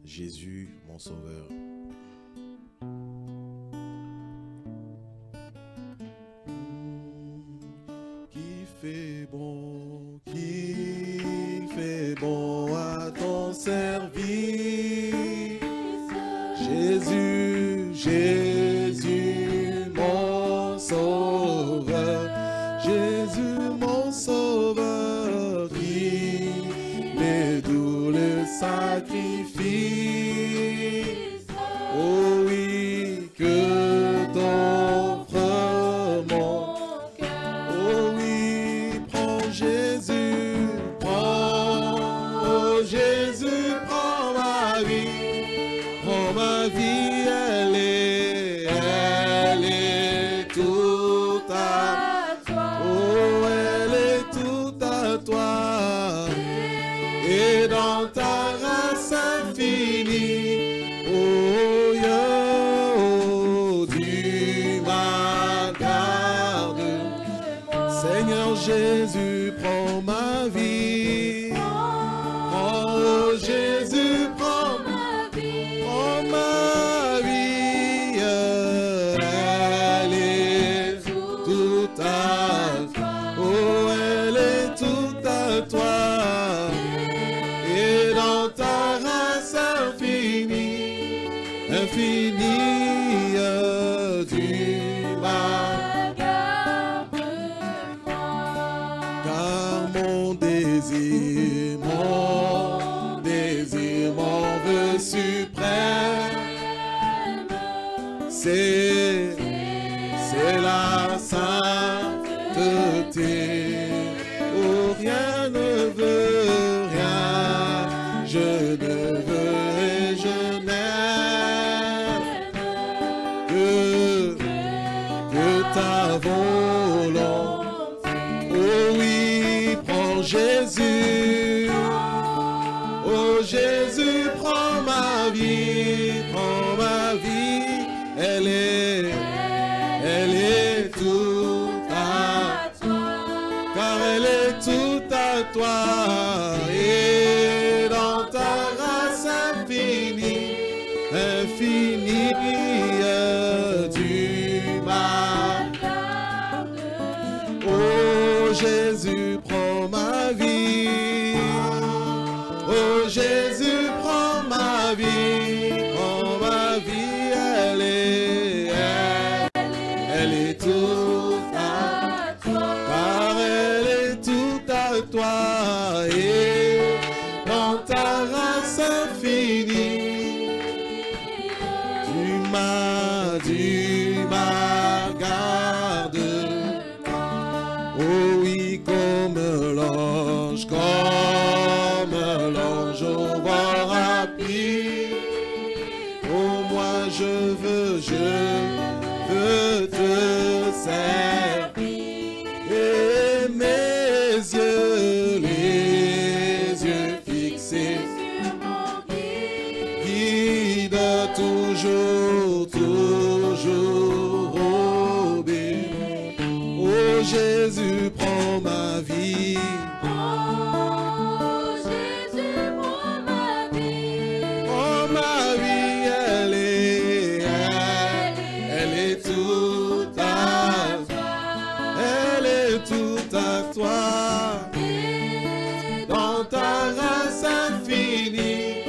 Jésus, mon sauveur. Qui fait bon à ton service. Jésus, Jésus, mon sauveur. Jésus, mon sauveur, qui dédoue le sacrifice. Oh oui, que t'offre mon cœur. Oh oui, prends Jésus, prends, oh Jésus, prends ma vie, elle est toute à toi. Oh, elle est toute à toi. Et dans ta grâce infinie, oh, tu m'as gardé. Seigneur Jésus, prends ma vie. Oh Jésus, prends ma vie. Elle est toute à toi. Oh, elle est toute à toi. Et dans ta grâce infinie, tu m'as gardé. Car mon désir, mon vœu suprême, c'est la sainteté. Oh, rien ne veut, rien, je ne veux et je n'aime que ta volonté. Oh oui, prends Jésus. Oh Jésus, prends ma vie, elle est toute à toi, car elle est toute à toi. Et dans ta grâce infinie, tu m'as gardé. Oh Jésus, prends ma vie. Oh Jésus, prends ma vie, elle est toute à toi, car elle est toute à toi. Et dans ta grâce infinie, tu m'as gardé. Oh oui, comme l'ange au vol rapide. Oh moi je veux te servir. Et mes yeux, les yeux fixés sur mon guide, toujours obéir. Oh Jésus, prends ma vie. Dans ta grâce infinie,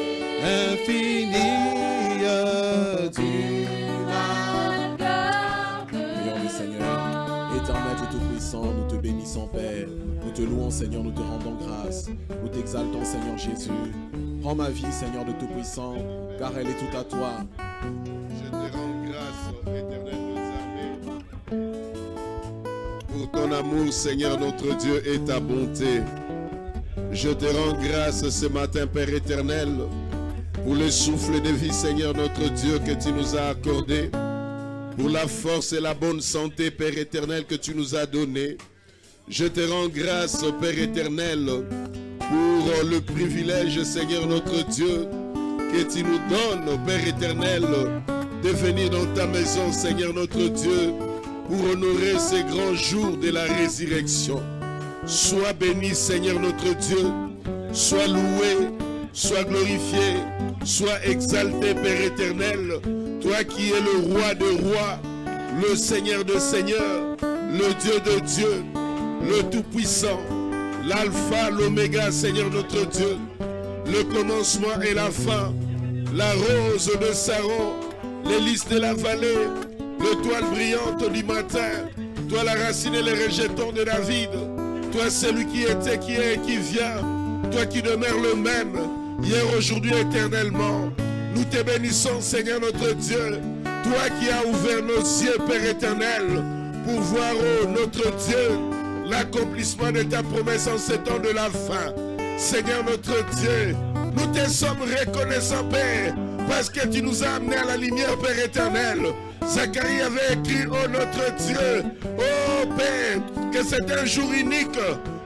tu m'as gardé. Prions le Seigneur, éternel Dieu Tout-Puissant, nous te bénissons Père, nous te louons Seigneur, nous te rendons grâce, nous t'exaltons Seigneur Jésus. Prends ma vie Seigneur de Tout-Puissant, car elle est toute à toi. Je te rends grâce, éternel des armées, pour ton amour Seigneur notre Dieu et ta bonté. Je te rends grâce ce matin, Père éternel, pour le souffle de vie, Seigneur notre Dieu, que tu nous as accordé, pour la force et la bonne santé, Père éternel, que tu nous as donné. Je te rends grâce, Père éternel, pour le privilège, Seigneur notre Dieu, que tu nous donnes, Père éternel, de venir dans ta maison, Seigneur notre Dieu, pour honorer ces grands jours de la résurrection. Sois béni, Seigneur notre Dieu, sois loué, sois glorifié, Sois exalté, Père éternel. Toi qui es le roi de rois, le Seigneur de seigneurs, le Dieu de dieux, le Tout-Puissant, l'Alpha, l'Oméga, Seigneur notre Dieu, le commencement et la fin, la rose de Saron, les lys de la vallée, l'étoile brillante du matin, toi la racine et les rejetons de David, toi celui qui était, qui est et qui vient, toi qui demeures le même, hier, aujourd'hui, éternellement. Nous te bénissons, Seigneur notre Dieu, toi qui as ouvert nos yeux, Père éternel, pour voir, oh notre Dieu, l'accomplissement de ta promesse en ce temps de la fin. Seigneur notre Dieu, nous te sommes reconnaissants, Père, parce que tu nous as amenés à la lumière, Père éternel. Zacharie avait écrit, oh notre Dieu, oh Père, que c'est un jour unique,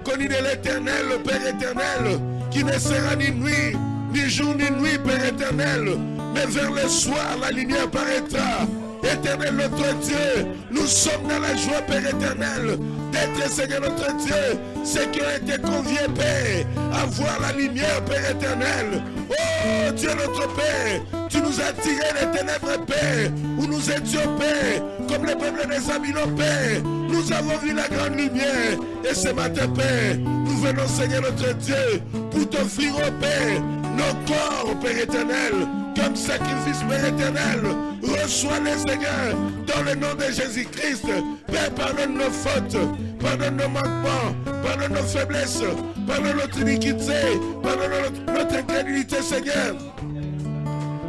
connu de l'éternel, Père éternel, qui ne sera ni nuit, ni jour, ni nuit, Père éternel, mais vers le soir, la lumière paraîtra. Éternel notre Dieu, nous sommes dans la joie, Père éternel, d'être, Seigneur notre Dieu, ceux qui ont été conviés, Père, à voir la lumière, Père éternel. Oh Dieu notre Père, tu nous as tirés des ténèbres, Père, où nous étions, Père, comme le peuple des Abyssines, Père. Nous avons vu la grande lumière, et ce matin, Père, nous venons, Seigneur notre Dieu, pour t'offrir, oh Père, nos corps, Père éternel, comme sacrifice, Père éternel. Reçois-les, Seigneur, dans le nom de Jésus-Christ. Père, pardonne nos fautes, pardonne nos manquements, pardonne nos faiblesses, pardonne notre iniquité, pardonne notre incrédulité, Seigneur.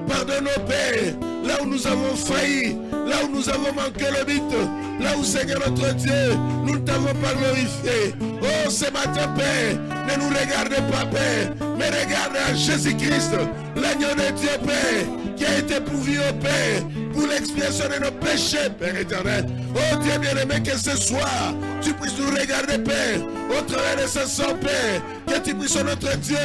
Pardonne nos pères, là où nous avons failli, là où nous avons manqué le but, là où, Seigneur notre Dieu, nous ne t'avons pas glorifié. Oh, ce matin, Père, ne nous regardez pas, Père, mais regarde à Jésus-Christ, l'agneau de Dieu, Père, qui a été pourvu au Père pour l'expiation de nos péchés, Père éternel. Oh Dieu bien-aimé, que ce soir, tu puisses nous regarder, Père, au travers de ce sang, Père, que tu puisses, notre Dieu,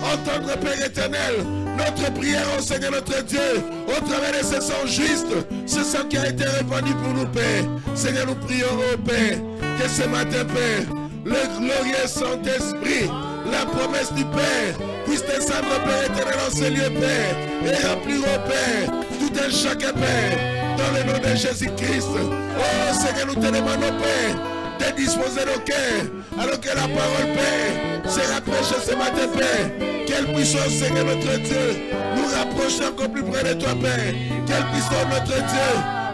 entendre, Père éternel, notre prière, oh Seigneur notre Dieu, au travers de ce sang juste, ce sang qui a été répandu pour nous, Père. Seigneur, nous prions, oh Père, que ce matin, Père, le glorieux Saint-Esprit, la promesse du Père, puisse descendre, Père éternel, en ce lieu, Père, et remplir, oh Père, tout un chacun, Père, dans le nom de Jésus-Christ. Oh Seigneur, nous te demandons, Père, de disposer nos cœurs, alors que la parole, Père, sera prêchée ce matin, Père. Qu'elle puisse, oh Seigneur notre Dieu, nous rapprocher encore plus près de toi, Père. Qu'elle puisse, oh notre Dieu,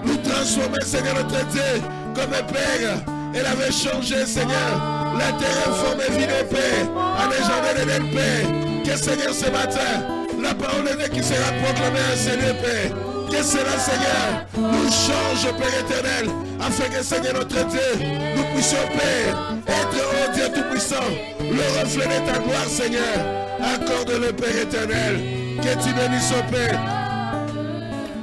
nous transformer, Seigneur notre Dieu, comme un Père. Elle avait changé, Seigneur, la terre informée vide, Père, en un jardin d'Éden, Père. Que, Seigneur, ce matin, la parole de Dieu qui sera proclamée à ce lieu, Père. Que cela, Seigneur, nous change, Père éternel, afin que, Seigneur notre Dieu, nous puissions, Père, être, oh Dieu Tout-Puissant, le reflet de ta gloire, Seigneur. Accorde-le, Père éternel, que tu bénisses, oh Père,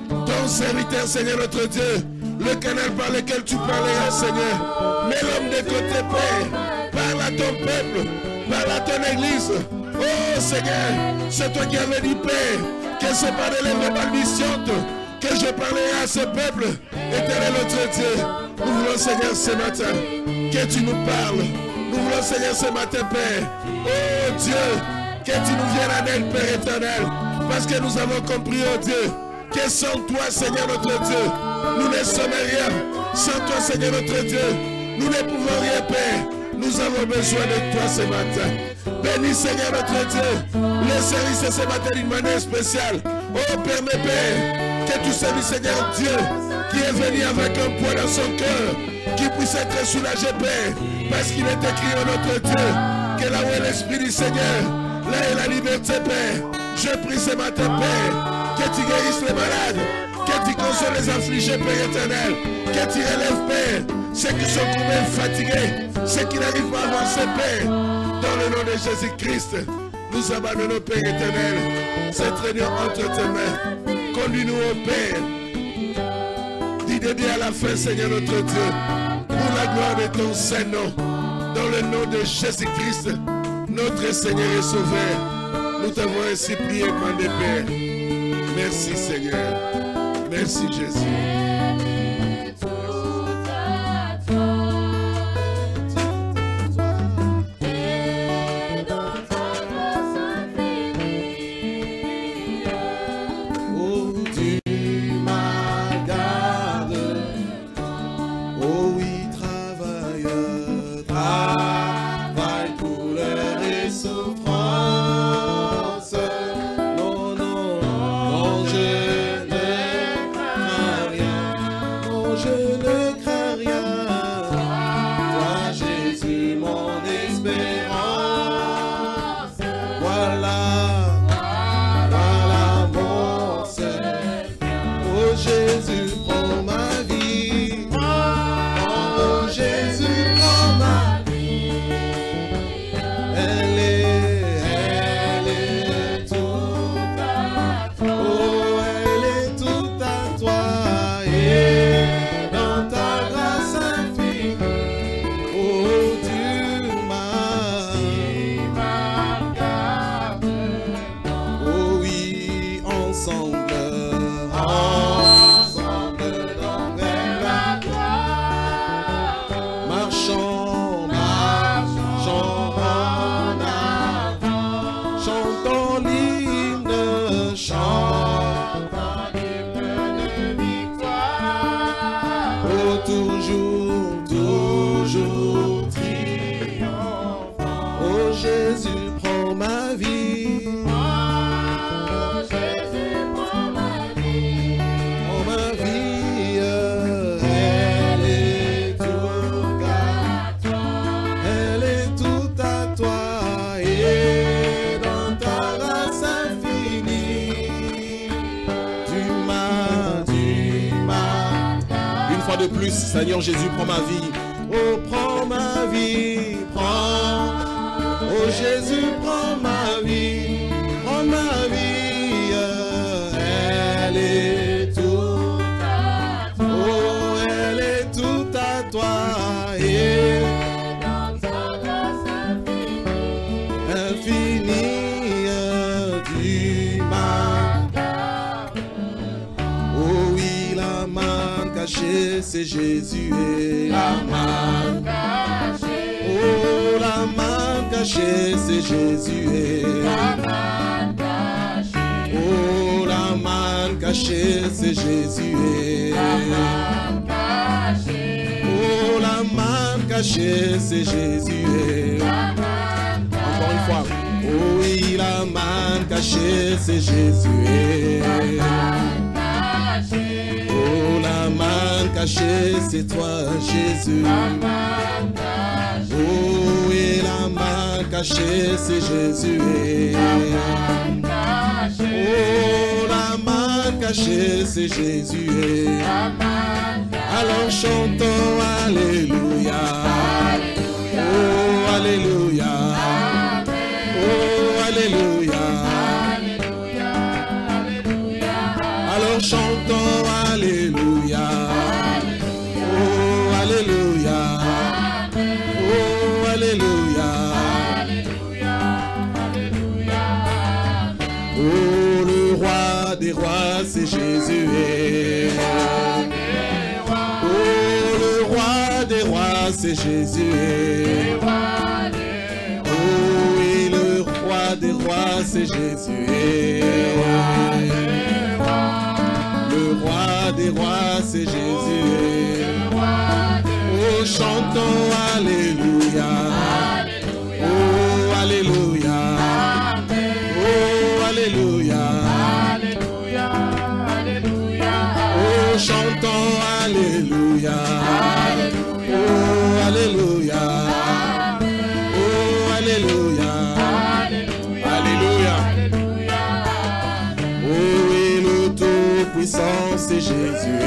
ton serviteur, Seigneur notre Dieu, le canal par lequel tu parleras, Seigneur. Mets l'homme de côté, Père, parle à ton peuple, parle à ton église. Oh Seigneur, c'est toi qui avais dit, Père, que c'est par des lèvres balbutiantes que je parlerai à ce peuple. Éternel notre Dieu, nous voulons, Seigneur, ce matin, que tu nous parles. Nous voulons, Seigneur, ce matin, Père, oh Dieu, que tu nous viennes en aide, Père éternel, parce que nous avons compris, oh Dieu, que sans toi, Seigneur notre Dieu, nous ne sommes rien. Sans toi, Seigneur notre Dieu, nous ne pouvons rien, Père. Nous avons besoin de toi ce matin. Bénis, Seigneur notre Dieu, le service de ce matin d'une manière spéciale. Oh Père, mes Pères, que tu salues, Seigneur Dieu, qui est venu avec un poids dans son cœur, qui puisse être soulagé, Père, parce qu'il est écrit en notre Dieu, que là où est l'Esprit du Seigneur, là est la liberté, Père. Je prie ce matin, Père, que tu guérisses les malades, que tu consoles les affligés, Père éternel, que tu relèves, Père, ceux qui sont coupés, fatigués, ceux qui n'arrivent pas à avancer, Père. Dans le nom de Jésus-Christ, nous abandonnons, Père éternel, cette réunion entre tes mains. Conduis-nous au Père. Dis de bien à la fin, Seigneur notre Dieu, pour la gloire de ton Saint-Nom. Dans le nom de Jésus-Christ, notre Seigneur et Sauveur, nous t'avons ainsi prié, demandé, Père. Merci, Seigneur. Merci, Jésus. ensemble dans la gloire, marchons, marchons en avant, chantons l'hymne, chantons l'hymne de victoire, oh toujours, toujours triomphant, oh Jésus prends ma vie. De plus, Seigneur Jésus, prends ma vie. Oh, prends ma vie, prends. Oh, Jésus, prends ma vie. Prends ma vie, elle est toute à toi. Oh, elle est toute à toi. Et dans ta grâce infinie, du mal. Oh oui, la main cachée, c'est Jésus et la main cachée. Oh, la main cachée, c'est Jésus et la main cachée. Oh, la main cachée, c'est Jésus et la main cachée. Oh, la main cachée, c'est Jésus et la main cachée. Encore une fois. Oh oui, la main cachée, c'est Jésus et la main cachée. Oh, la main cachée, c'est toi, Jésus. La main cachée. Oh, et la main cachée, c'est Jésus. Et la main cachée. Oh, la main cachée, c'est Jésus. Et la main cachée. Alors chantons Alléluia. Alléluia. Oh, Alléluia. Amen. Oh, Alléluia. Alléluia. Alléluia. Alors chantons Alléluia. Oh, Alléluia. Oh, Alléluia. Oh, le roi des rois, c'est Jésus. Oh, le roi des rois, c'est Jésus. Oh, et le roi des rois, c'est Jésus. Le roi des rois, c'est Jésus. Oh, chantons Alléluia. Oh, Alléluia. Oh, Alléluia. Oh, chantons Alléluia. Oh, Alléluia. Oh, Alléluia. Alléluia. Oh, et le Tout-Puissant, c'est Jésus.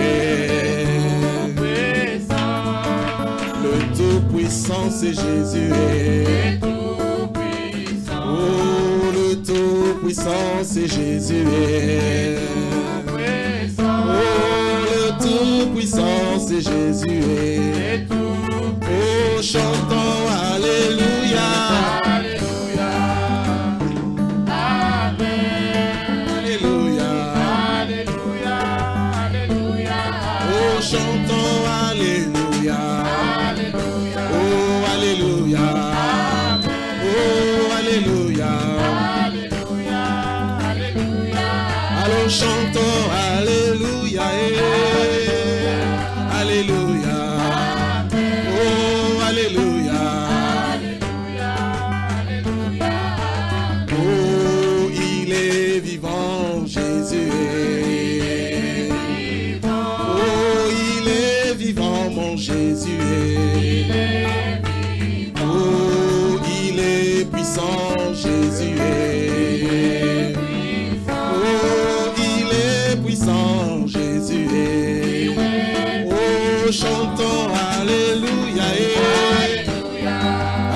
Le Tout-Puissant, c'est Jésus. Oh, le Tout-Puissant, c'est Jésus. Oh, le Tout-Puissant, c'est Jésus. Oh, chantons Alléluia. Alléluia. Alléluia. Alléluia. Oh, chantons Alléluia. Oh, Alléluia. Oh, Alléluia. Alors chantons Alléluia. Alléluia. Oh, Alléluia. Oh, il est vivant, Jésus. Oh, il est vivant, mon Jésus. Oh, il est puissant, Jésus. Oh, il est puissant, Jésus. Oh, chantons Alléluia.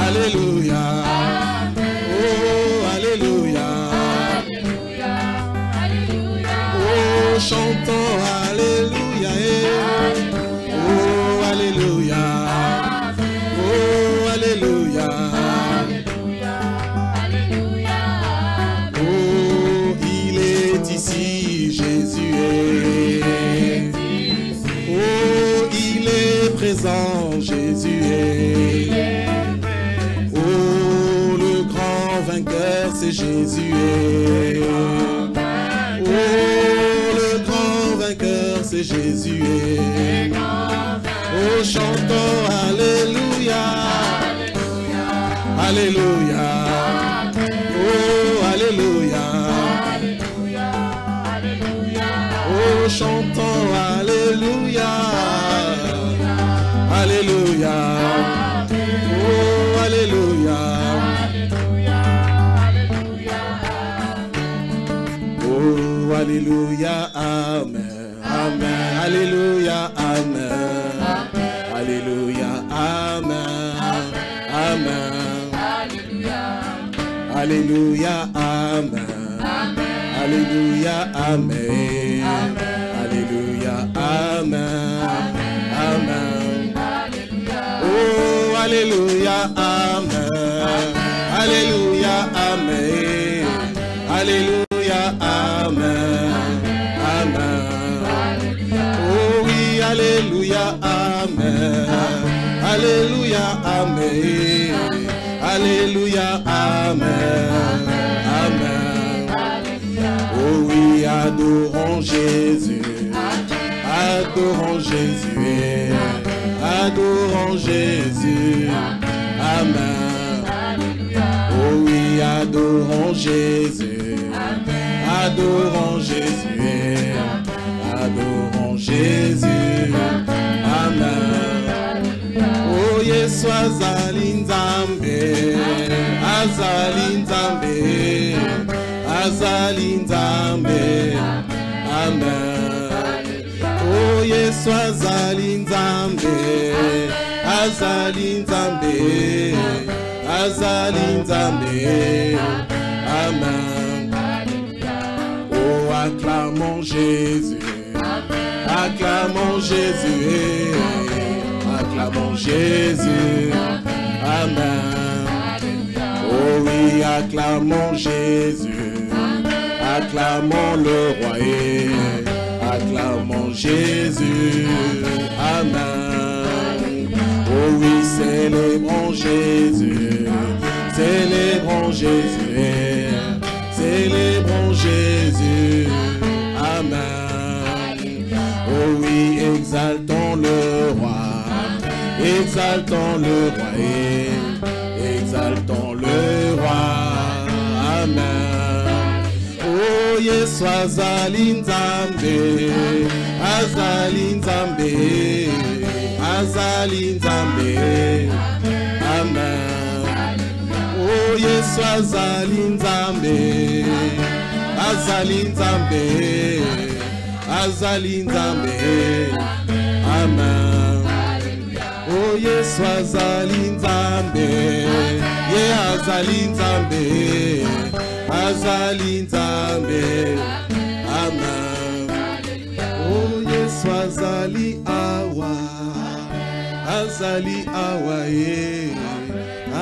Alléluia. Oh, Alléluia. Oh, chantons Alléluia. Oh, Alléluia. Oh, Alléluia. Oh, il est ici, grand Jésus est. Oh, le grand vainqueur, c'est Jésus est. Oh, le grand vainqueur, c'est Jésus est. Oh, chantons Alléluia. Alléluia. Oh, Alléluia. Oh, chantons Alléluia. Alléluia. Oh, Alléluia. Oh, Alléluia. Amen. Amen. Alléluia. Amen. Alléluia. Amen. Amen. Alléluia. Amen. Alléluia. Amen. Alléluia. Amen. Amen. Oh, Alléluia. Amen. Alléluia. Amen. Alléluia. Amen. Amen. Oh oui, Alléluia. Amen. Alléluia. Amen. Alléluia. Amen. Amen. Oh oui, adorons Jésus. Adorons Jésus. Adorons Jésus. Amen. Oh oui, adorons Jésus. Adorons Jésus. Adorons Jésus. Amen. Oh Yesu azali Nzambe. Azali Nzambe. Azali Nzambe. Amen. Oh Yesu azali Nzambe. Azali Nzambe. Azali Nzambe. Amen. Oh, acclamons Jésus. Acclamons Jésus. Acclamons Jésus. Amen. Oh oui, acclamons Jésus. Acclamons le roi. Acclamons Jésus. Amen. Oh oui, célébrons Jésus. Célébrons Jésus. Célébrons Jésus. Amen. Oh oui, exaltons le roi. Exaltons le roi. Exaltons le roi. Amen. Oh Yesu azali Nzambe. Azali Nzambe. Azali Nzambe. Amen. Oh Yesu azali Nzambe. Azali Nzambe. Azali Nzambe. Amen. Oh Yesu azali Nzambe. Ye azali Nzambe. Azali Nzambe. Amen. Oh Yesu azali awa. Azali awa ye.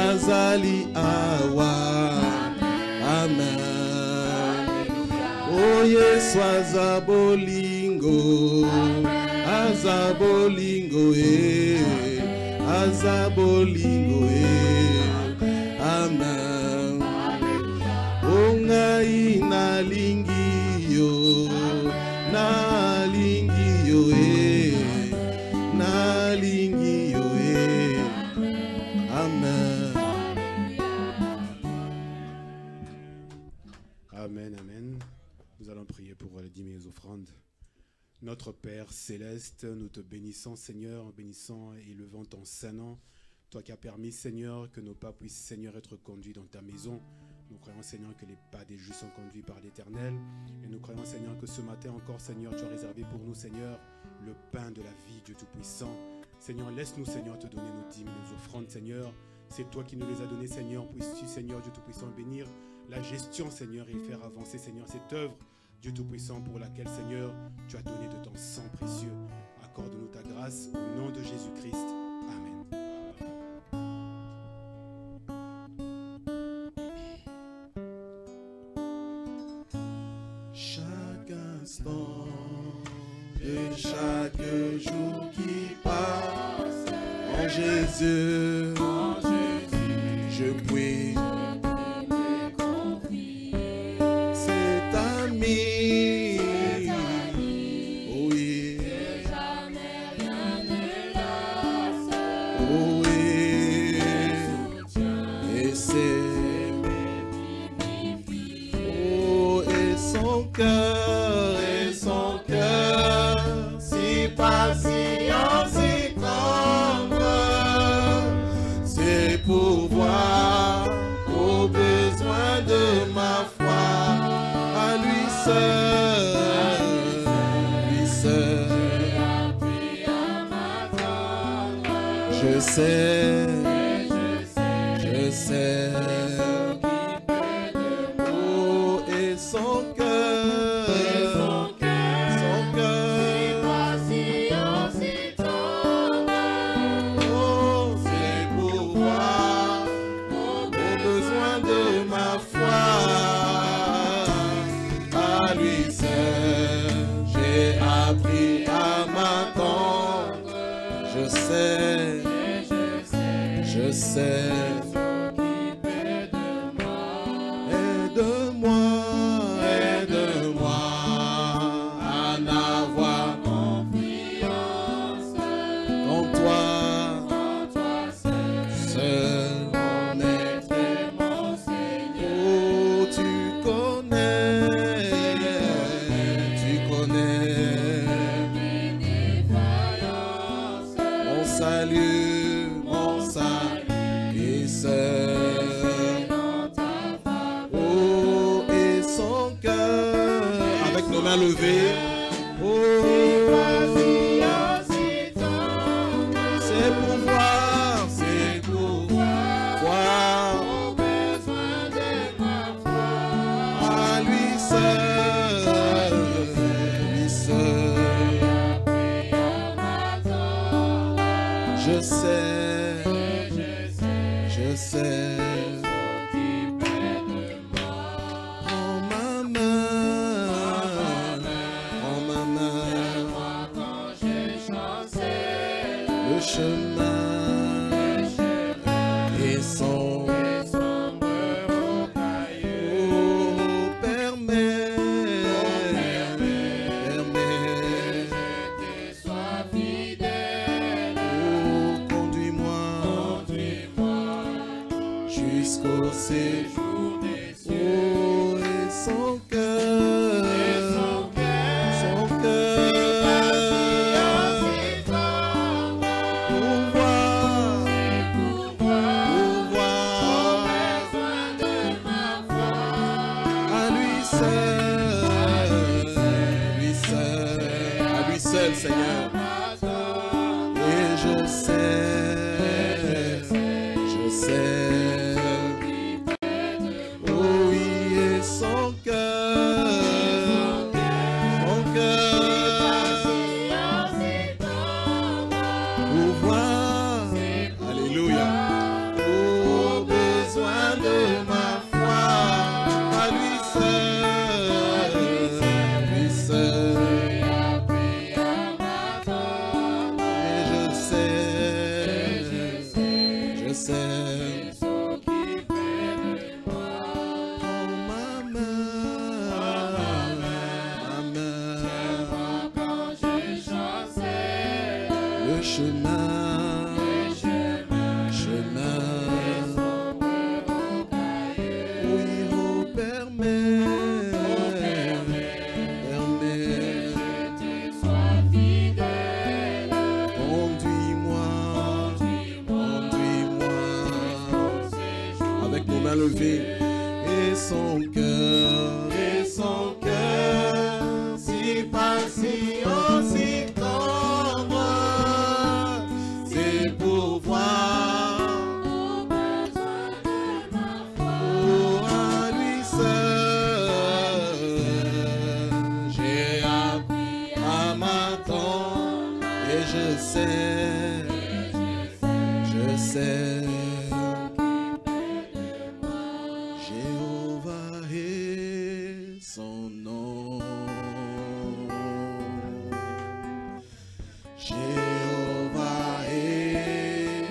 Azali awa. Amen. Oh Yesu azabolingo. Azabolingo Azabolingo Amen. Ongai na lingio. Na lingio Na lingio Amen. Amen, amen. Nous allons prier pour les dîmes et les offrandes. Notre Père céleste, nous te bénissons, Seigneur, bénissant et élevant ton saint nom. Toi qui as permis, Seigneur, que nos pas puissent, Seigneur, être conduits dans ta maison. Nous croyons, Seigneur, que les pas des justes sont conduits par l'Éternel. Et nous croyons, Seigneur, que ce matin encore, Seigneur, tu as réservé pour nous, Seigneur, le pain de la vie, Dieu Tout-Puissant. Seigneur, laisse-nous, Seigneur, te donner nos dîmes, nos offrandes, Seigneur. C'est toi qui nous les as donnés, Seigneur. Puisses-tu, Seigneur, Dieu Tout-Puissant, bénir la gestion, Seigneur, et faire avancer, Seigneur, cette œuvre, Dieu Tout-Puissant, pour laquelle, Seigneur, tu as donné de ton sang précieux. Accorde-nous ta grâce au nom de Jésus-Christ. Amen. Chaque instant et chaque jour qui passe Jésus, je puis cet ami, oui, oui, et c'est, oh, et son cœur, si patient, si tendre, c'est pour voir aux besoins de ma foi, à lui seul, lui seul. Je sais, oh, et son cœur, oh, c'est pour voir aux besoins de ma foi, à lui seul, j'ai appris à m'attendre, je sais, aide-moi à n'avoir confiance en toi, seul mon maître et mon Seigneur. Oh, tu connais mon salut, et seul. Oh, et son cœur, avec nos mains levées, oh, c'est pour voir, à lui seul, je sais, prends ma main, le chemin est sombre, oh, permets, oh, conduis-moi jusqu'au séjour des cieux. Oh, et son cœur, pour voir à lui seul, Seigneur. Et je sais, oh oui, et son cœur, pour voir, alléluia, aux besoins de ma foi, à lui seul, et je sais, prends ma main, le chemin, oui, oh, permets, conduis-moi, avec nos mains levées, et son cœur, si patient, si tendre, c'est pour voir, oh, à lui seul, j'ai appris à m'attendre, et je sais, Jéhovah est son nom, Jéhovah est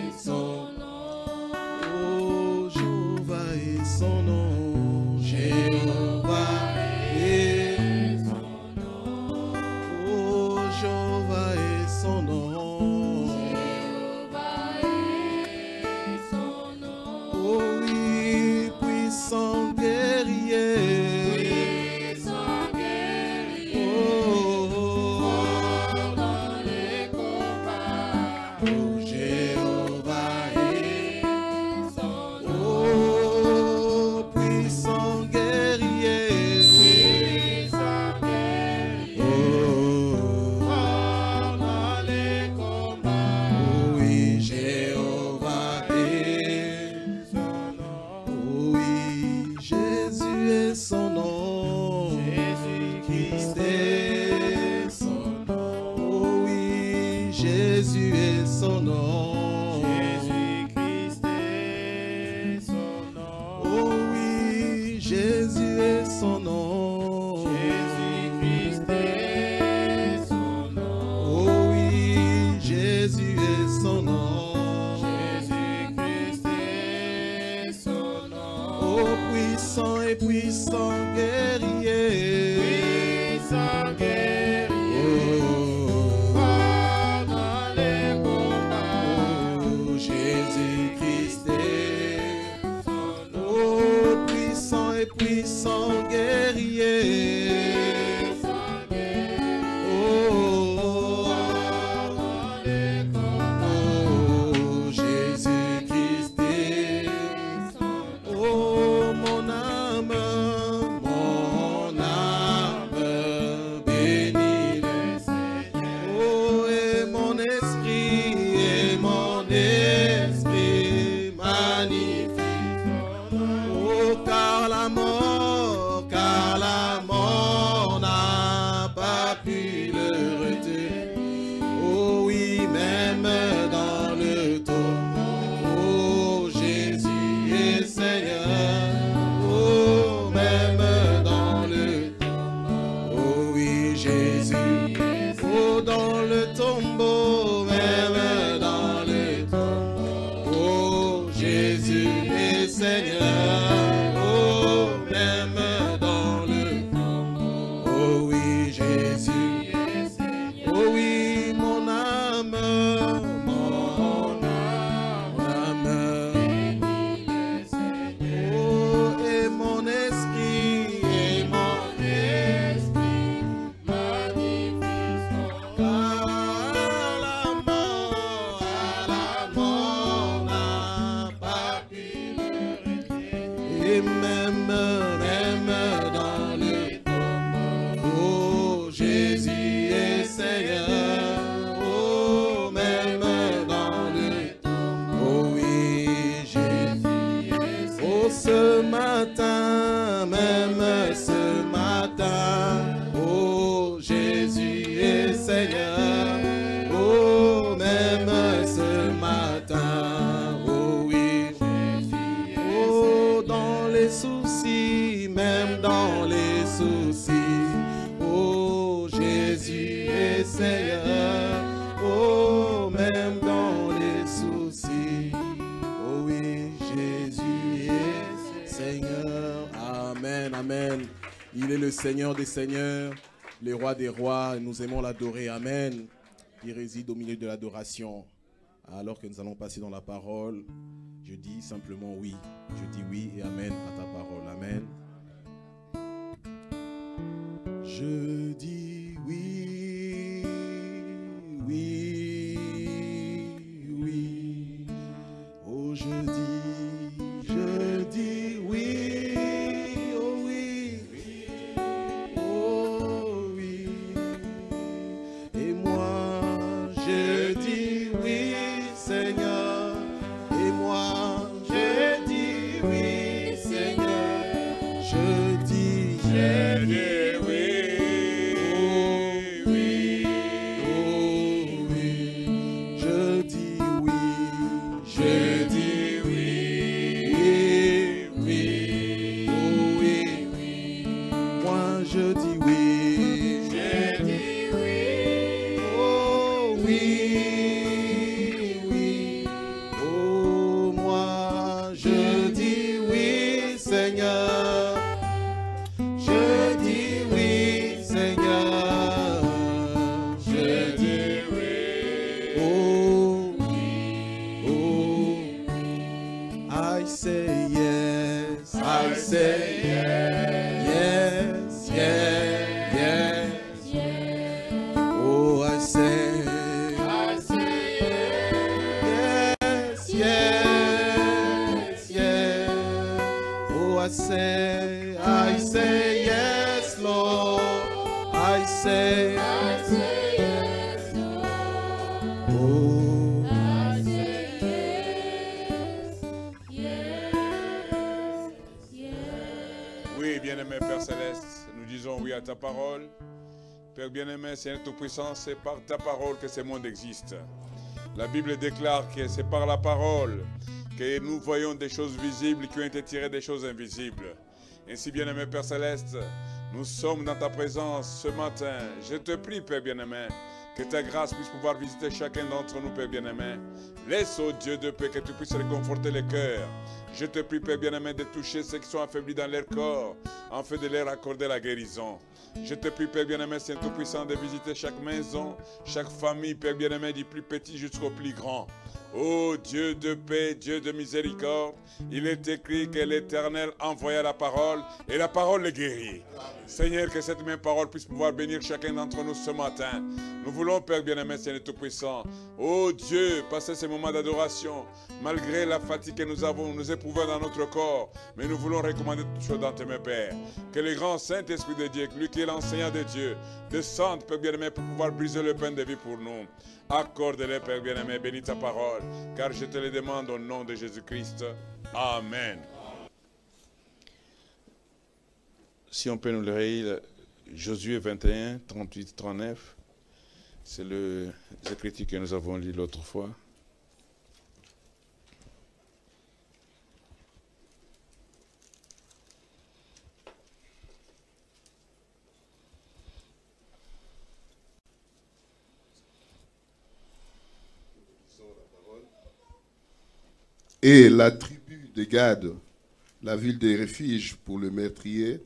son nom. Jésus-Christ est son nom. Oh oui, Jésus est son nom. Jésus-Christ est son nom. Oh oui, Jésus est son nom. Jésus-Christ est son nom. Oh puissant et puissant guerrier. Puissant guerrier. Oh, Fort dans les combats. oh, Jésus-Christ est Son nom. oh puissant et puissant guerrier. Puissant guerrier. Oh, Fort dans les combats. oh, Jésus-Christ est Son nom. oh mon âme bénis le Seigneur. oh et mon esprit magnifie oh car la mort n'a pas pu le retenir oh oui même dans le tombeau oh Jésus est Seigneur oh même dans le oh oui Jésus oh dans le tombeau même dans le tombeau oh Jésus est Seigneur oh même dans le tombeau oh oui Jésus est Seigneur. oh oui mon âme Bénis le Seigneur. oh et mon esprit Magnifique son nom. car la mort n'a pas pu le retenir. et même dans le tombeau oh Jésus est Seigneur oh même dans le tombeau oh oui Jésus est oh ce matin même ce matin oh Jésus est Seigneur oh même ce matin oh oui oh dans les soucis même dans les soucis oh Jésus est Seigneur oh même dans les soucis oh oui Jésus est Seigneur amen amen il est le Seigneur des seigneurs le roi des rois et nous aimons l'adorer amen il réside au milieu de l'adoration alors que nous allons passer dans la parole je dis simplement oui je dis oui et amen à ta parole amen je dis oui oui oui oh je dis oui oh oui oh oui et moi je dis oui Seigneur et moi je dis oui Seigneur je dis oui, oh oui oh oui je dis oui je dis oui oui oh oui moi je dis oui je dis oui, oh oui oui oh moi je dis oui Seigneur je dis oui Seigneur je dis oui, oh oh I say yes I say yes yes yes oh I say yes yes yes oh I say yes Lord I say yes, oh I say yes. Oui, bien-aimé Père Céleste, nous disons oui à ta parole. Père bien-aimé, Seigneur Tout-Puissant, c'est par ta parole que ce monde existe. La Bible déclare que c'est par la parole que nous voyons des choses visibles qui ont été tirées des choses invisibles. Ainsi, bien-aimé Père Céleste, nous sommes dans ta présence ce matin. Je te prie, Père bien-aimé, que ta grâce puisse pouvoir visiter chacun d'entre nous, Père bien-aimé. Laisse, ô Dieu de paix, que tu puisses réconforter les cœurs. Je te prie, Père bien-aimé, de toucher ceux qui sont affaiblis dans leur corps, afin de leur accorder la guérison. Je te prie, Père bien-aimé, Saint Tout-Puissant, de visiter chaque maison, chaque famille, Père bien-aimé, du plus petit jusqu'au plus grand. Ô Dieu de paix, Dieu de miséricorde, il est écrit que l'Éternel envoya la parole et la parole les guérit. Seigneur, que cette même parole puisse pouvoir bénir chacun d'entre nous ce matin. Nous voulons, Père bien-aimé, Seigneur Tout-Puissant, ô Dieu, passer ces moments d'adoration, malgré la fatigue que nous éprouvons dans notre corps, mais nous voulons recommander toutes choses dans tes mains, Père. Que le grand Saint-Esprit de Dieu, lui qui est l'enseignant de Dieu, descende, Père bien-aimé, pour pouvoir briser le pain de vie pour nous. Accorde-le, Père bien-aimé, bénis ta parole, car je te le demande au nom de Jésus-Christ. Amen. Si on peut nous le lire, Josué 21, 38, 39, c'est les écritures que nous avons lues l'autre fois. Et la tribu de Gad, la ville des refuges pour le meurtrier,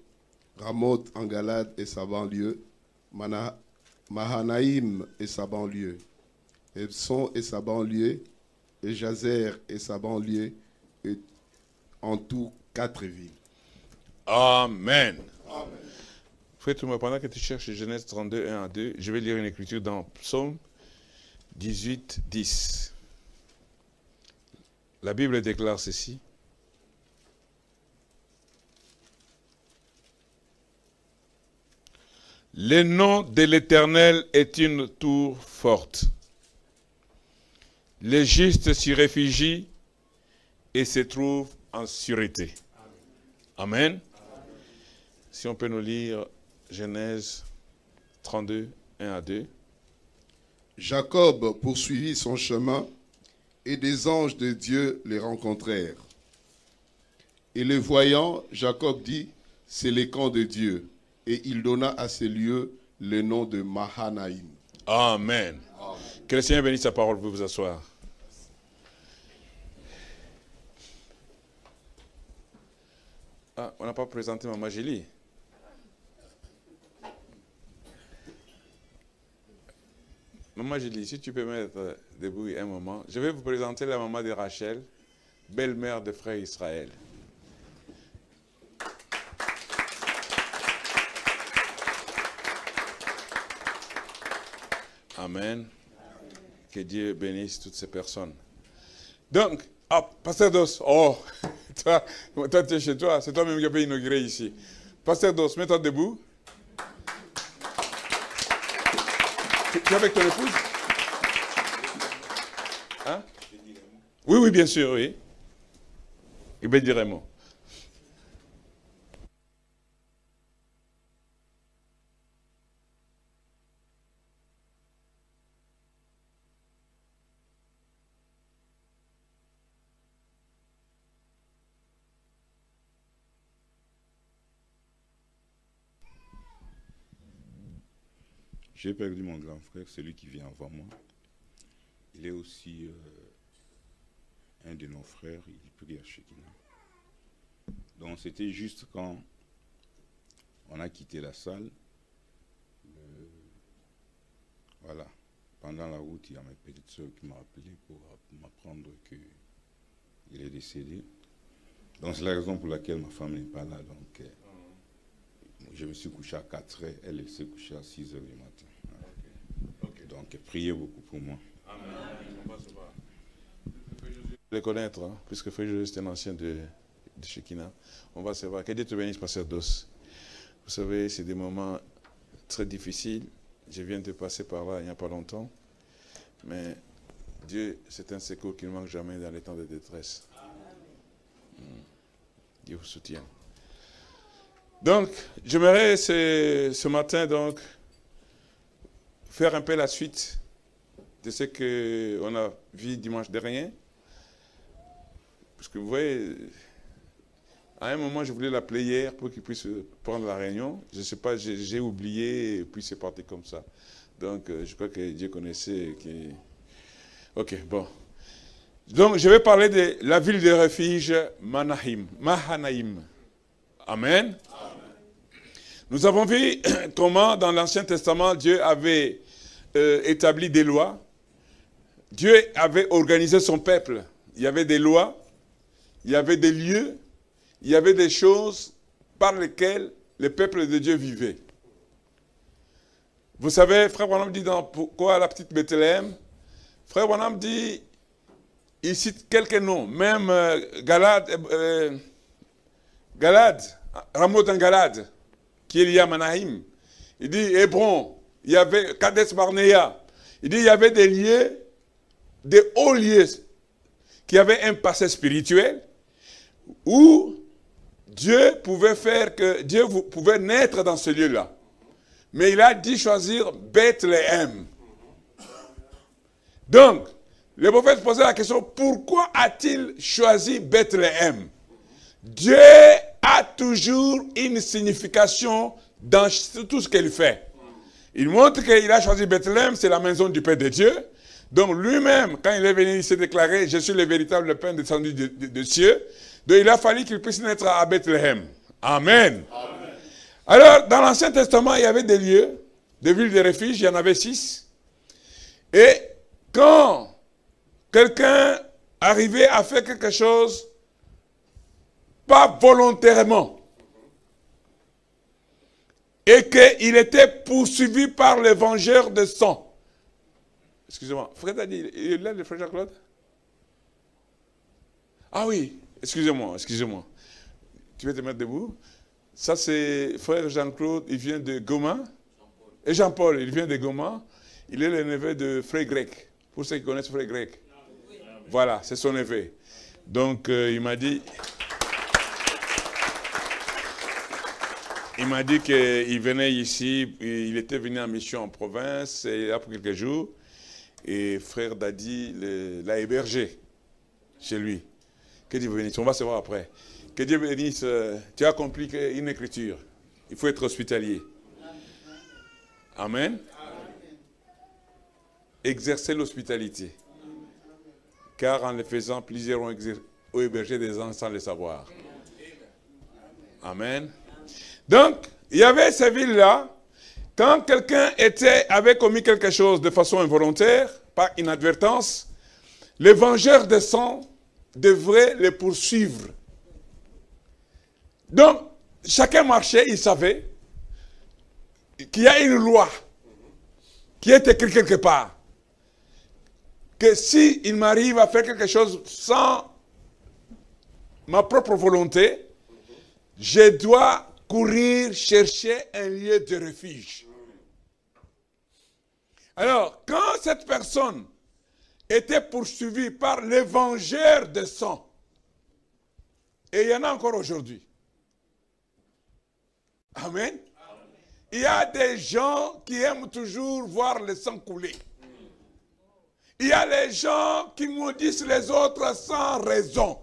Ramoth en Galade et sa banlieue, Mahanaïm et sa banlieue, Ebson et sa banlieue, et Jazer et sa banlieue, et en tout 4 villes. Amen. Amen. Frère, pendant que tu cherches Genèse 32, 1 à 2, je vais lire une écriture dans Psaume 18, 10. La Bible déclare ceci. Le nom de l'Éternel est une tour forte. Les justes s'y réfugient et se trouvent en sûreté. Amen. Si on peut nous lire Genèse 32, 1 à 2. Jacob poursuivit son chemin et des anges de Dieu les rencontrèrent. Et le voyant, Jacob dit, c'est les camps de Dieu. Et il donna à ces lieux le nom de Mahanaïm. Amen. Amen. Que le Seigneur bénisse sa parole, vous vous asseoir. Ah, on n'a pas présenté Maman Julie. Maman Julie, si tu peux mettre debout un moment, je vais vous présenter la maman de Rachel, belle-mère de frère Israël. Amen. Que Dieu bénisse toutes ces personnes. Donc, Pasteur Dos, oh, toi tu es chez toi, c'est toi-même qui as inauguré ici. Pasteur Dos, mets-toi debout. Tu es avec ton épouse? Hein? Oui, oui, bien sûr, oui. Il va dire un mot. J'ai perdu mon grand frère, celui qui vient avant moi. Il est aussi un de nos frères, il prie à Shekinah. Donc c'était juste quand on a quitté la salle. Voilà. Pendant la route, il y a ma petite soeur qui m'a appelé pour m'apprendre qu'il est décédé. Donc c'est la raison pour laquelle ma femme n'est pas là. Donc je me suis couché à 4h, elle s'est couchée à 6h du matin. Okay. Donc priez beaucoup pour moi. Amen. On va se voir. Les connaître, hein, puisque Frère Joseph est un ancien de Shekinah. On va se voir. Que Dieu te bénisse, Pasteur Dos. Vous savez, c'est des moments très difficiles. Je viens de passer par là il n'y a pas longtemps. Mais Dieu, c'est un secours qui ne manque jamais dans les temps de détresse. Dieu vous soutienne. Donc, j'aimerais ce matin donc faire un peu la suite de ce qu'on a vu dimanche dernier. Parce que vous voyez, à un moment, je voulais l'appeler hier pour qu'il puisse prendre la réunion. Je ne sais pas, j'ai oublié, et puis c'est parti comme ça. Donc, je crois que Dieu connaissait. Ok, bon. Donc, je vais parler de la ville de refuge Mahanaïm. Amen. Nous avons vu comment dans l'Ancien Testament, Dieu avait établi des lois. Dieu avait organisé son peuple. Il y avait des lois, il y avait des lieux, il y avait des choses par lesquelles le peuple de Dieu vivait. Vous savez, Frère Branham dit dans Pourquoi la petite Bethléem, Frère Branham dit, il cite quelques noms, même Galad, Ramoth en Galad, qui est lié à Manaïm. Il dit Hébron, il y avait Kadesh Barnea. Il dit il y avait des lieux, des hauts lieux, qui avaient un passé spirituel, où Dieu pouvait faire que Dieu pouvait naître dans ce lieu-là. Mais il a dit choisir Bethléem. Donc, le prophète posait la question, pourquoi a-t-il choisi Bethléem? Dieu a toujours une signification dans tout ce qu'il fait. Il montre qu'il a choisi Bethléem, c'est la maison du Père de Dieu. Donc lui-même, quand il est venu, il s'est déclaré, je suis le véritable pain descendu de cieux. Donc il a fallu qu'il puisse naître à Bethléem. Amen. Amen. Alors, dans l'Ancien Testament, il y avait des lieux, des villes de refuge, il y en avait 6. Et quand quelqu'un arrivait à faire quelque chose, pas volontairement, et qu'il était poursuivi par les vengeurs de sang. Excusez-moi, Fred a dit, il est là le frère Jean-Claude? Ah oui, excusez-moi. Tu veux te mettre debout? Ça c'est frère Jean-Claude, il vient de Goma. Et Jean-Paul, il vient de Goma. Il est le neveu de frère Grec. Pour ceux qui connaissent frère Grec. Voilà, c'est son neveu. Donc il m'a dit... Il m'a dit qu'il venait ici, il était venu en mission en province, et là pour quelques jours, et frère Dadi l'a hébergé chez lui. Que Dieu bénisse, on va se voir après. Que Dieu bénisse, tu as accompli une écriture. Il faut être hospitalier. Amen. Exercer l'hospitalité. Car en le faisant, plusieurs ont hébergé des gens sans le savoir. Amen. Donc, il y avait ces villes-là, quand quelqu'un avait commis quelque chose de façon involontaire, par inadvertance, les vengeurs de sang devraient les poursuivre. Donc, chacun marchait, il savait qu'il y a une loi qui est écrite quelque part. Que s'il m'arrive à faire quelque chose sans ma propre volonté, je dois courir chercher un lieu de refuge. Alors, quand cette personne était poursuivie par les vengeurs de sang, et il y en a encore aujourd'hui. Amen. Il y a des gens qui aiment toujours voir le sang couler. Il y a les gens qui maudissent les autres sans raison.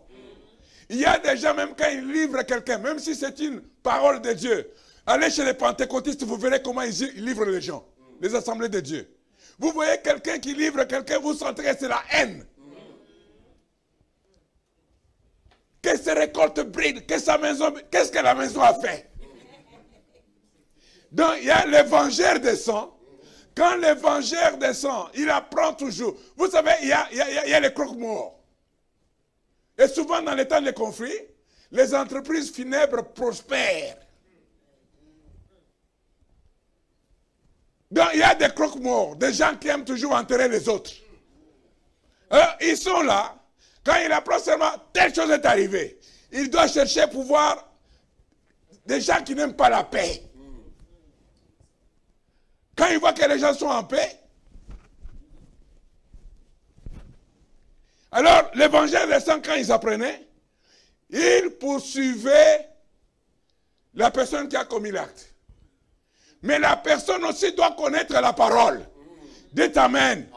Il y a des gens, même quand ils livrent quelqu'un, même si c'est une parole de Dieu, allez chez les pentecôtistes, vous verrez comment ils livrent les gens, les assemblées de Dieu. Vous voyez quelqu'un qui livre quelqu'un, vous sentez que c'est la haine. Que ses récoltes brillent, que sa maison, qu'est-ce que la maison a fait? Donc il y a le vengeur de sang. Quand le vengeur de sang, il apprend toujours. Vous savez, il y a les croque-morts. Et souvent, dans les temps de conflit, les entreprises funèbres prospèrent. Donc, il y a des croque-morts, des gens qui aiment toujours enterrer les autres. Alors, ils sont là. Quand il apprend seulement telle chose est arrivée, il doit chercher pouvoir des gens qui n'aiment pas la paix. Quand il voit que les gens sont en paix, alors les vengeurs de sang, quand ils apprenaient, ils poursuivaient la personne qui a commis l'acte. Mais la personne aussi doit connaître la parole. Dites Amen.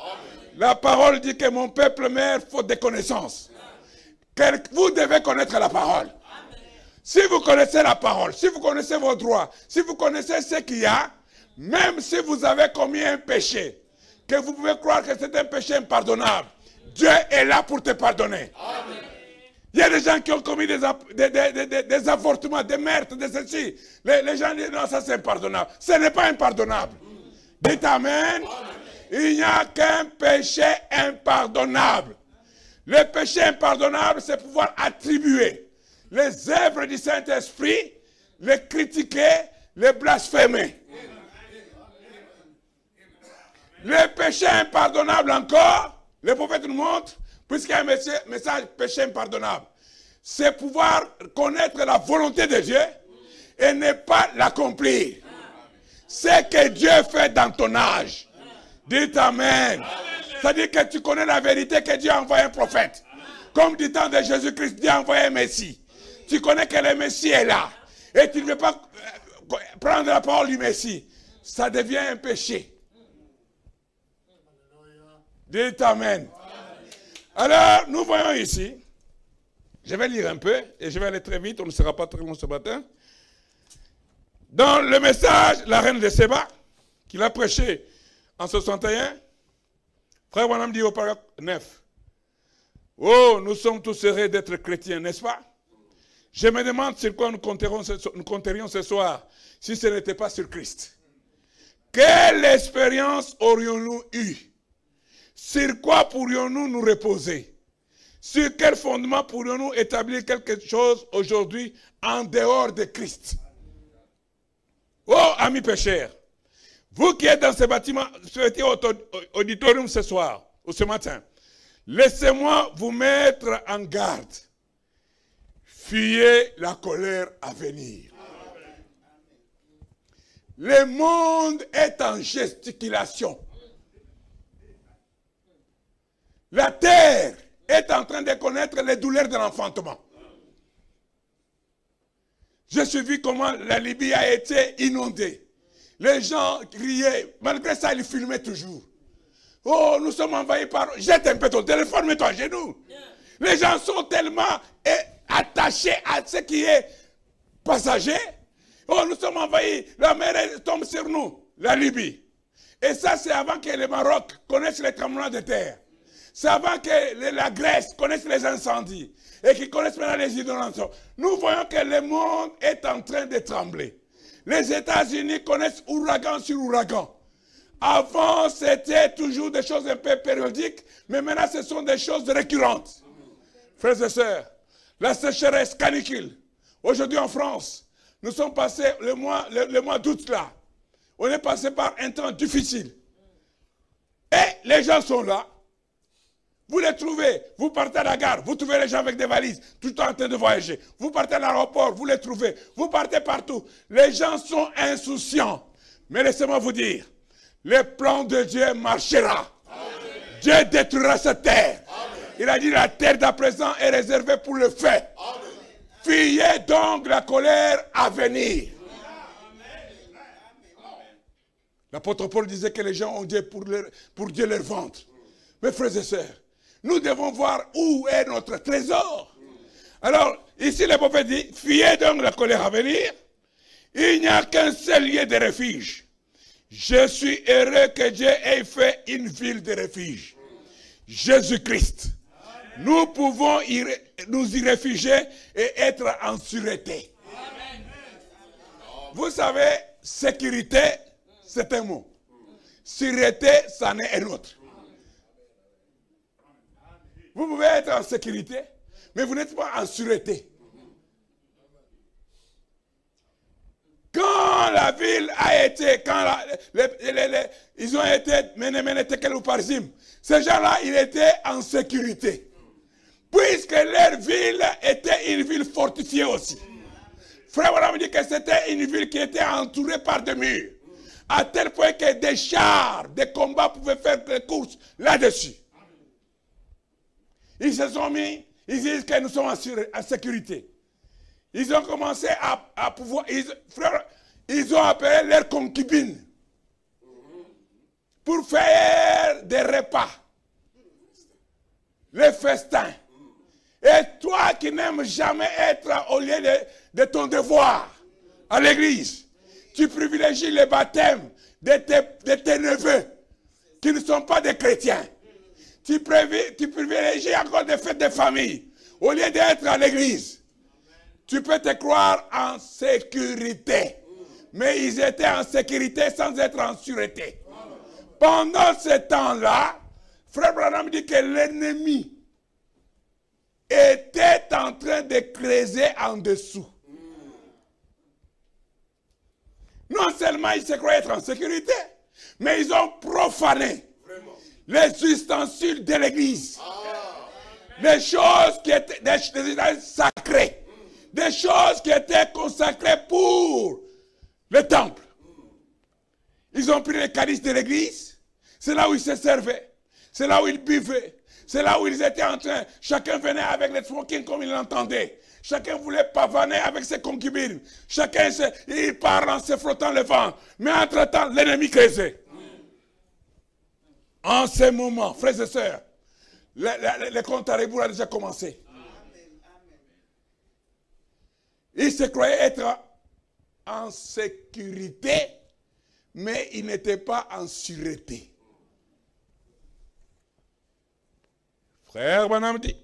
La parole dit que mon peuple meurt faute de connaissances. Vous devez connaître la parole. Si vous connaissez la parole, si vous connaissez vos droits, si vous connaissez ce qu'il y a, même si vous avez commis un péché, que vous pouvez croire que c'est un péché impardonnable, Dieu est là pour te pardonner. Amen. Il y a des gens qui ont commis des avortements, des meurtres, des ceci. Les gens disent non, ça c'est impardonnable. Ce n'est pas impardonnable. Dites amen. Il n'y a qu'un péché impardonnable. Le péché impardonnable, c'est pouvoir attribuer les œuvres du Saint-Esprit, les critiquer, les blasphémer. Le péché impardonnable encore, le prophète nous montre, puisqu'il y a un message péché impardonnable, c'est pouvoir connaître la volonté de Dieu et ne pas l'accomplir. C'est que Dieu fait dans ton âge. Dites amen. C'est-à-dire que tu connais la vérité que Dieu a envoyé un prophète. Comme du temps de Jésus-Christ, Dieu a envoyé un Messie. Tu connais que le Messie est là. Et tu ne veux pas prendre la parole du Messie. Ça devient un péché. Dites amen. Alors, nous voyons ici, je vais lire un peu, et je vais aller très vite, on ne sera pas très long ce matin. Dans le message, la reine de Séba, qu'il a prêché en 61, Frère Branham dit au paragraphe 9, « Oh, nous sommes tous heureux d'être chrétiens, n'est-ce pas? Je me demande sur quoi nous compterions ce soir, si ce n'était pas sur Christ. Quelle expérience aurions-nous eue? Sur quoi pourrions-nous nous reposer? Sur quel fondement pourrions-nous établir quelque chose aujourd'hui en dehors de Christ? Oh, amis pécheurs, vous qui êtes dans ce bâtiment, ce petit auditorium ce soir, ou ce matin, laissez-moi vous mettre en garde. Fuyez la colère à venir. Le monde est en gesticulation. La terre est en train de connaître les douleurs de l'enfantement. J'ai suivi comment la Libye a été inondée. Les gens criaient, malgré ça, ils filmaient toujours. Oh, nous sommes envahis par... Jette un peu ton téléphone, mets-toi à genoux. Les gens sont tellement attachés à ce qui est passager. Oh, nous sommes envahis, la mer tombe sur nous, la Libye. Et ça, c'est avant que le Maroc connaisse les tremblements de terre. C'est avant que la Grèce connaisse les incendies et qu'ils connaissent maintenant les inondations. Nous voyons que le monde est en train de trembler. Les États-Unis connaissent ouragan sur ouragan. Avant, c'était toujours des choses un peu périodiques, mais maintenant, ce sont des choses récurrentes. Frères et sœurs, la sécheresse canicule. Aujourd'hui en France, nous sommes passés le mois d'août là. On est passé par un temps difficile. Et les gens sont là. Vous les trouvez, vous partez à la gare, vous trouvez les gens avec des valises, tout le temps en train de voyager. Vous partez à l'aéroport, vous les trouvez, vous partez partout. Les gens sont insouciants. Mais laissez-moi vous dire, le plan de Dieu marchera. Amen. Dieu détruira cette terre. Amen. Il a dit la terre d'à présent est réservée pour le feu. Fuyez donc la colère à venir. L'apôtre Paul disait que les gens ont Dieu pour Dieu leur ventre. Mes frères et sœurs, nous devons voir où est notre trésor. Alors, ici le prophète dit, fuyez donc la colère à venir. Il n'y a qu'un seul lieu de refuge. Je suis heureux que Dieu ait fait une ville de refuge. Jésus-Christ. Nous pouvons nous y réfugier et être en sûreté. Vous savez, sécurité, c'est un mot. Sûreté, c'en est un autre. Vous pouvez être en sécurité, mais vous n'êtes pas en sûreté. Quand la ville a été, quand ils ont été menés Tekel ou Parzim, ces gens-là, ils étaient en sécurité. Puisque leur ville était une ville fortifiée aussi. Frère Branham dit que c'était une ville qui était entourée par des murs. À tel point que des chars, des combats pouvaient faire des courses là-dessus. Ils se sont mis, ils disent que nous sommes en sécurité. Ils ont commencé à pouvoir, ils ont appelé leurs concubines pour faire des repas les festins. Et toi qui n'aimes jamais être au lieu de ton devoir à l'église, tu privilégies les baptêmes de tes neveux qui ne sont pas des chrétiens. Tu privilégies encore des fêtes de famille au lieu d'être à l'église. Tu peux te croire en sécurité. Mais ils étaient en sécurité sans être en sûreté. Pendant ce temps-là, Frère Branham dit que l'ennemi était en train de creuser en dessous. Non seulement ils se croyaient être en sécurité, mais ils ont profané les ustensiles de l'église. Des choses qui étaient des ustensiles sacrés. Des choses qui étaient consacrées pour le temple. Ils ont pris les calices de l'église. C'est là où ils se servaient. C'est là où ils buvaient. C'est là où ils étaient en train. Chacun venait avec les smoking comme il l'entendait. Chacun voulait pavaner avec ses concubines. Chacun, il parle en se frottant le ventre. Mais entre-temps, l'ennemi creusait. En ce moment, frères et sœurs, le compte à rebours a déjà commencé. Ils se croyaient être en sécurité, mais ils n'étaient pas en sûreté. Frère Branham dit,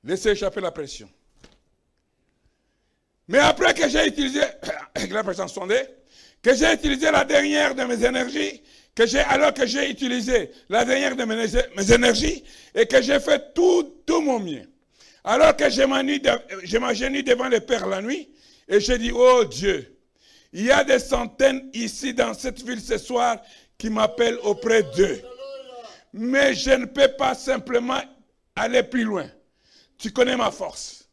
laissez échapper la pression. Mais après que j'ai utilisé, avec la pression sondée, que j'ai utilisé la dernière de mes énergies, alors que j'ai utilisé la dernière de mes énergies, et que j'ai fait tout mon mieux. Alors que je m'agenouille devant le Père la nuit, et je dis, oh Dieu, il y a des centaines ici dans cette ville ce soir qui m'appellent auprès d'eux. Mais je ne peux pas simplement aller plus loin. Tu connais ma force.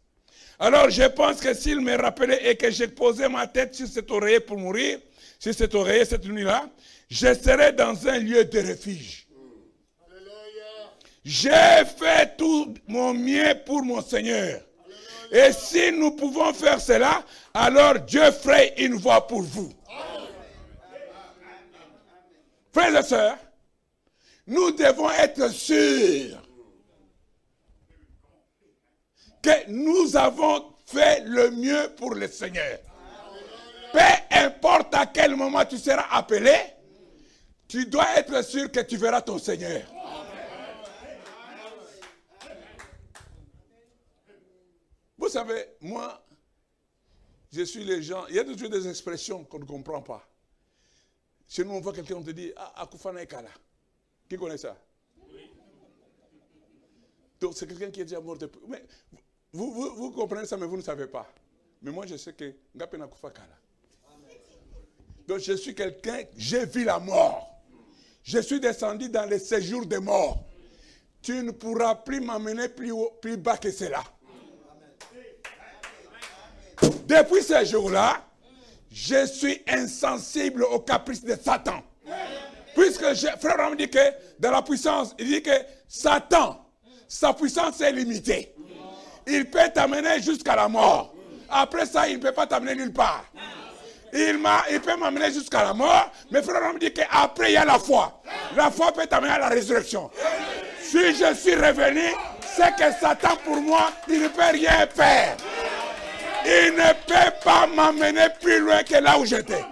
Alors je pense que s'il me rappelait et que j'ai posé ma tête sur cet oreiller pour mourir, sur cet oreiller cette nuit-là, je serais dans un lieu de refuge. J'ai fait tout mon mieux pour mon Seigneur. Et si nous pouvons faire cela, alors Dieu ferait une voie pour vous. Frères et sœurs, nous devons être sûrs que nous avons fait le mieux pour le Seigneur. Peu importe à quel moment tu seras appelé, tu dois être sûr que tu verras ton Seigneur. Vous savez, moi, je suis les gens, il y a toujours des expressions qu'on ne comprend pas. Chez nous, on voit quelqu'un, on te dit, ah, Akufana Ekala. Qui connaît ça? Oui. Donc, c'est quelqu'un qui est déjà mort depuis. Mais vous comprenez ça, mais vous ne savez pas. Mais moi, je sais que Ngapena Akufa Kala. Donc, je suis quelqu'un, j'ai vu la mort. Je suis descendu dans le séjour des morts. Tu ne pourras plus m'amener plus bas que cela. Depuis ce jour-là, je suis insensible aux caprices de Satan. Puisque frère Ram dit que dans la puissance, il dit que Satan, sa puissance est limitée. Il peut t'amener jusqu'à la mort. Après ça, il ne peut pas t'amener nulle part. Il peut m'amener jusqu'à la mort, mais frère Ram dit qu'après il y a la foi. La foi peut t'amener à la résurrection. Si je suis revenu, c'est que Satan pour moi, il ne peut rien faire. Il ne peut pas m'amener plus loin que là où j'étais.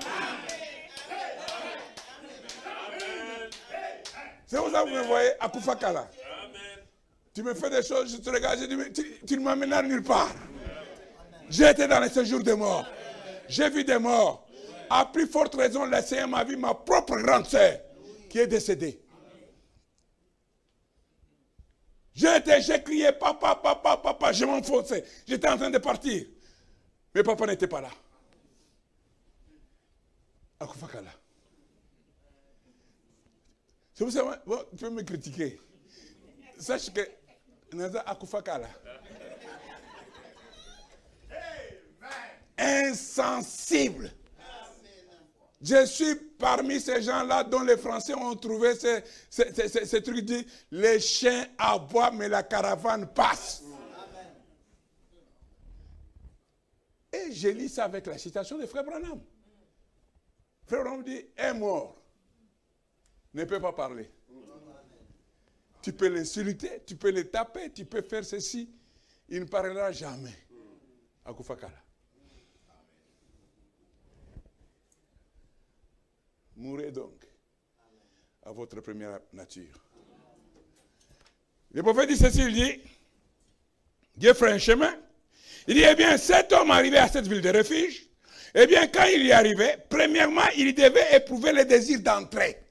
C'est pour ça que vous me voyez à Koufakala. Tu me fais des choses, je te regarde, je dis, tu ne m'amènes à nulle part. J'ai été dans les séjours des morts. J'ai vu des morts. À plus forte raison, le Seigneur m'a vu ma propre grande sœur qui est décédée. J'ai crié, papa, papa, papa, je m'enfonçais. J'étais en train de partir. Mais papa n'était pas là. À Koufakala. C'est pour ça que tu peux me critiquer. Sache que Naza Akufakala. Insensible. Je suis parmi ces gens-là dont les Français ont trouvé ce truc dit les chiens aboient mais la caravane passe. Et je lis ça avec la citation de Frère Branham. Frère Branham dit, est mort. Ne peut pas parler. Tu peux l'insulter, tu peux le taper, tu peux faire ceci. Il ne parlera jamais. Akufakala. Mourez donc à votre première nature. Le prophète dit ceci, il dit, Dieu ferait un chemin. Il dit, eh bien, cet homme arrivé à cette ville de refuge, eh bien, quand il y arrivait, premièrement, il devait éprouver le désir d'entrer.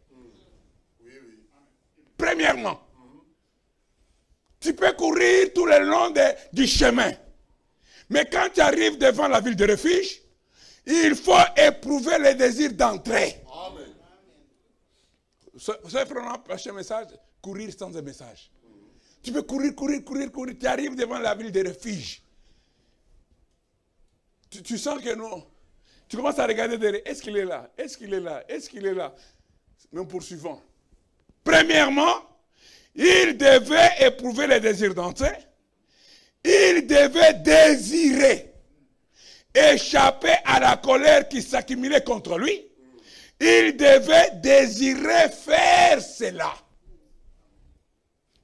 Premièrement. Tu peux courir tout le long du chemin. Mais quand tu arrives devant la ville de refuge, il faut éprouver le désir d'entrer. Vous prenons un message, courir sans un message. Tu peux courir. Tu arrives devant la ville de refuge. Tu sens que non. Tu commences à regarder derrière. Est-ce qu'il est là? Est-ce qu'il est là? Est-ce qu'il est là? Nous poursuivons. Premièrement, il devait éprouver le désir d'entrer. Il devait désirer échapper à la colère qui s'accumulait contre lui. Il devait désirer faire cela.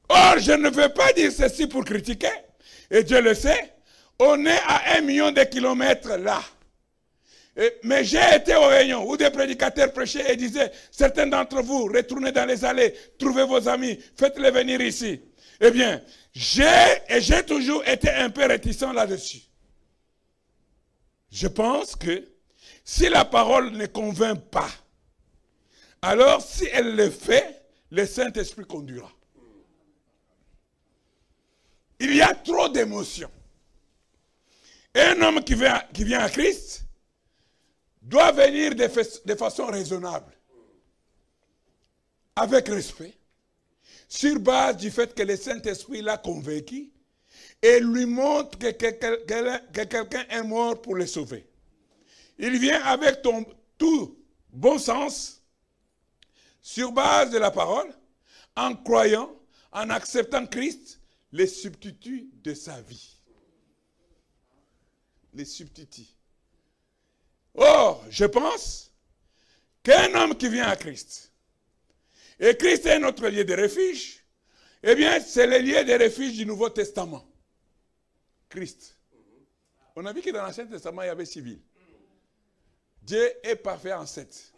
Or, je ne veux pas dire ceci pour critiquer. Et Dieu le sait. On est à 1 million de kilomètres là. Mais j'ai été aux réunions où des prédicateurs prêchaient et disaient, certains d'entre vous, retournez dans les allées, trouvez vos amis, faites-les venir ici. Eh bien, j'ai toujours été un peu réticent là-dessus. Je pense que si la parole ne convainc pas, alors si elle le fait, le Saint-Esprit conduira. Il y a trop d'émotions. Un homme qui vient à Christ doit venir de façon raisonnable, avec respect, sur base du fait que le Saint-Esprit l'a convaincu et lui montre que quelqu'un est mort pour le sauver. Il vient avec tout bon sens, sur base de la parole, en croyant, en acceptant Christ, les substituts de sa vie. Les substituts. Or, je pense qu'un homme qui vient à Christ, et Christ est notre lieu de refuge, eh bien, c'est le lieu de refuge du Nouveau Testament. Christ. On a vu que dans l'Ancien Testament, il y avait 6 villes. Dieu est parfait en 7.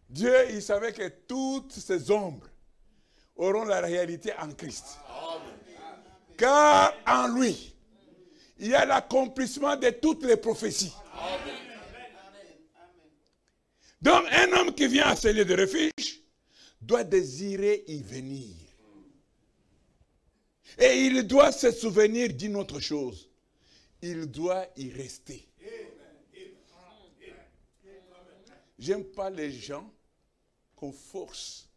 Dieu, il savait que toutes ces ombres auront la réalité en Christ. Car en lui, il y a l'accomplissement de toutes les prophéties. Donc, un homme qui vient à ce lieu de refuge doit désirer y venir. Et il doit se souvenir d'une autre chose. Il doit y rester. J'aime pas les gens qu'on force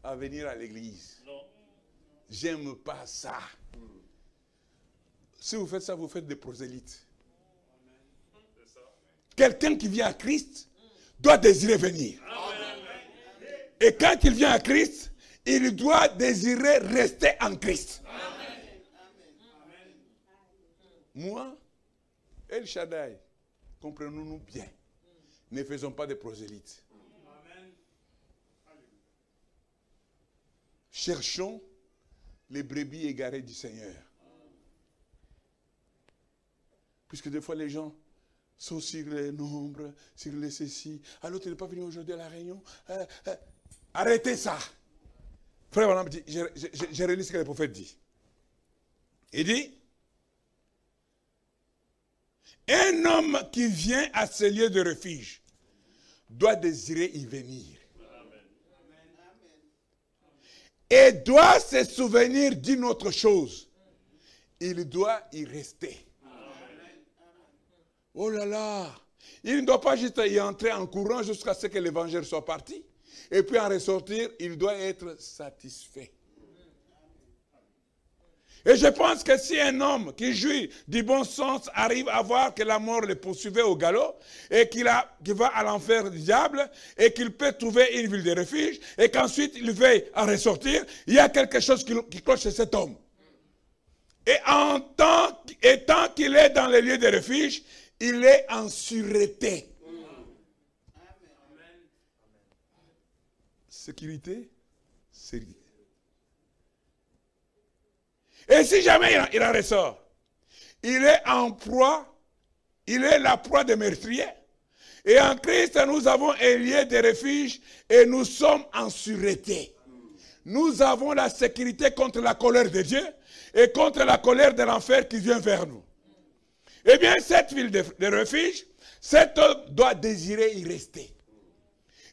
à venir à l'église. J'aime pas ça. Si vous faites ça, vous faites des prosélytes. Quelqu'un qui vient à Christ doit désirer venir. Et quand il vient à Christ, il doit désirer rester en Christ. Moi, El Shaddai, comprenons-nous bien. Ne faisons pas de prosélytes. Cherchons les brebis égarées du Seigneur. Puisque des fois les gens sont sur les nombres, sur les ceci. Alors tu n'es pas venu aujourd'hui à la réunion. Arrêtez ça. Frère Branham dit, j'ai relu ce que le prophète dit. Il dit, un homme qui vient à ce lieu de refuge doit désirer y venir. Et doit se souvenir d'une autre chose. Il doit y rester. Oh là là! Il ne doit pas juste y entrer en courant jusqu'à ce que l'évangile soit parti. Et puis en ressortir, il doit être satisfait. Et je pense que si un homme qui jouit du bon sens arrive à voir que la mort le poursuivait au galop et qu'il va à l'enfer du diable et qu'il peut trouver une ville de refuge et qu'ensuite il veille à ressortir, il y a quelque chose qui cloche chez cet homme. Et tant qu'il est dans les lieux de refuge, il est en sûreté. Sécurité, sécurité. Et si jamais il en ressort, il est en proie, il est la proie des meurtriers. Et en Christ, nous avons un lieu de refuge et nous sommes en sûreté. Nous avons la sécurité contre la colère de Dieu et contre la colère de l'enfer qui vient vers nous. Eh bien, cette ville de refuge, cet homme doit désirer y rester.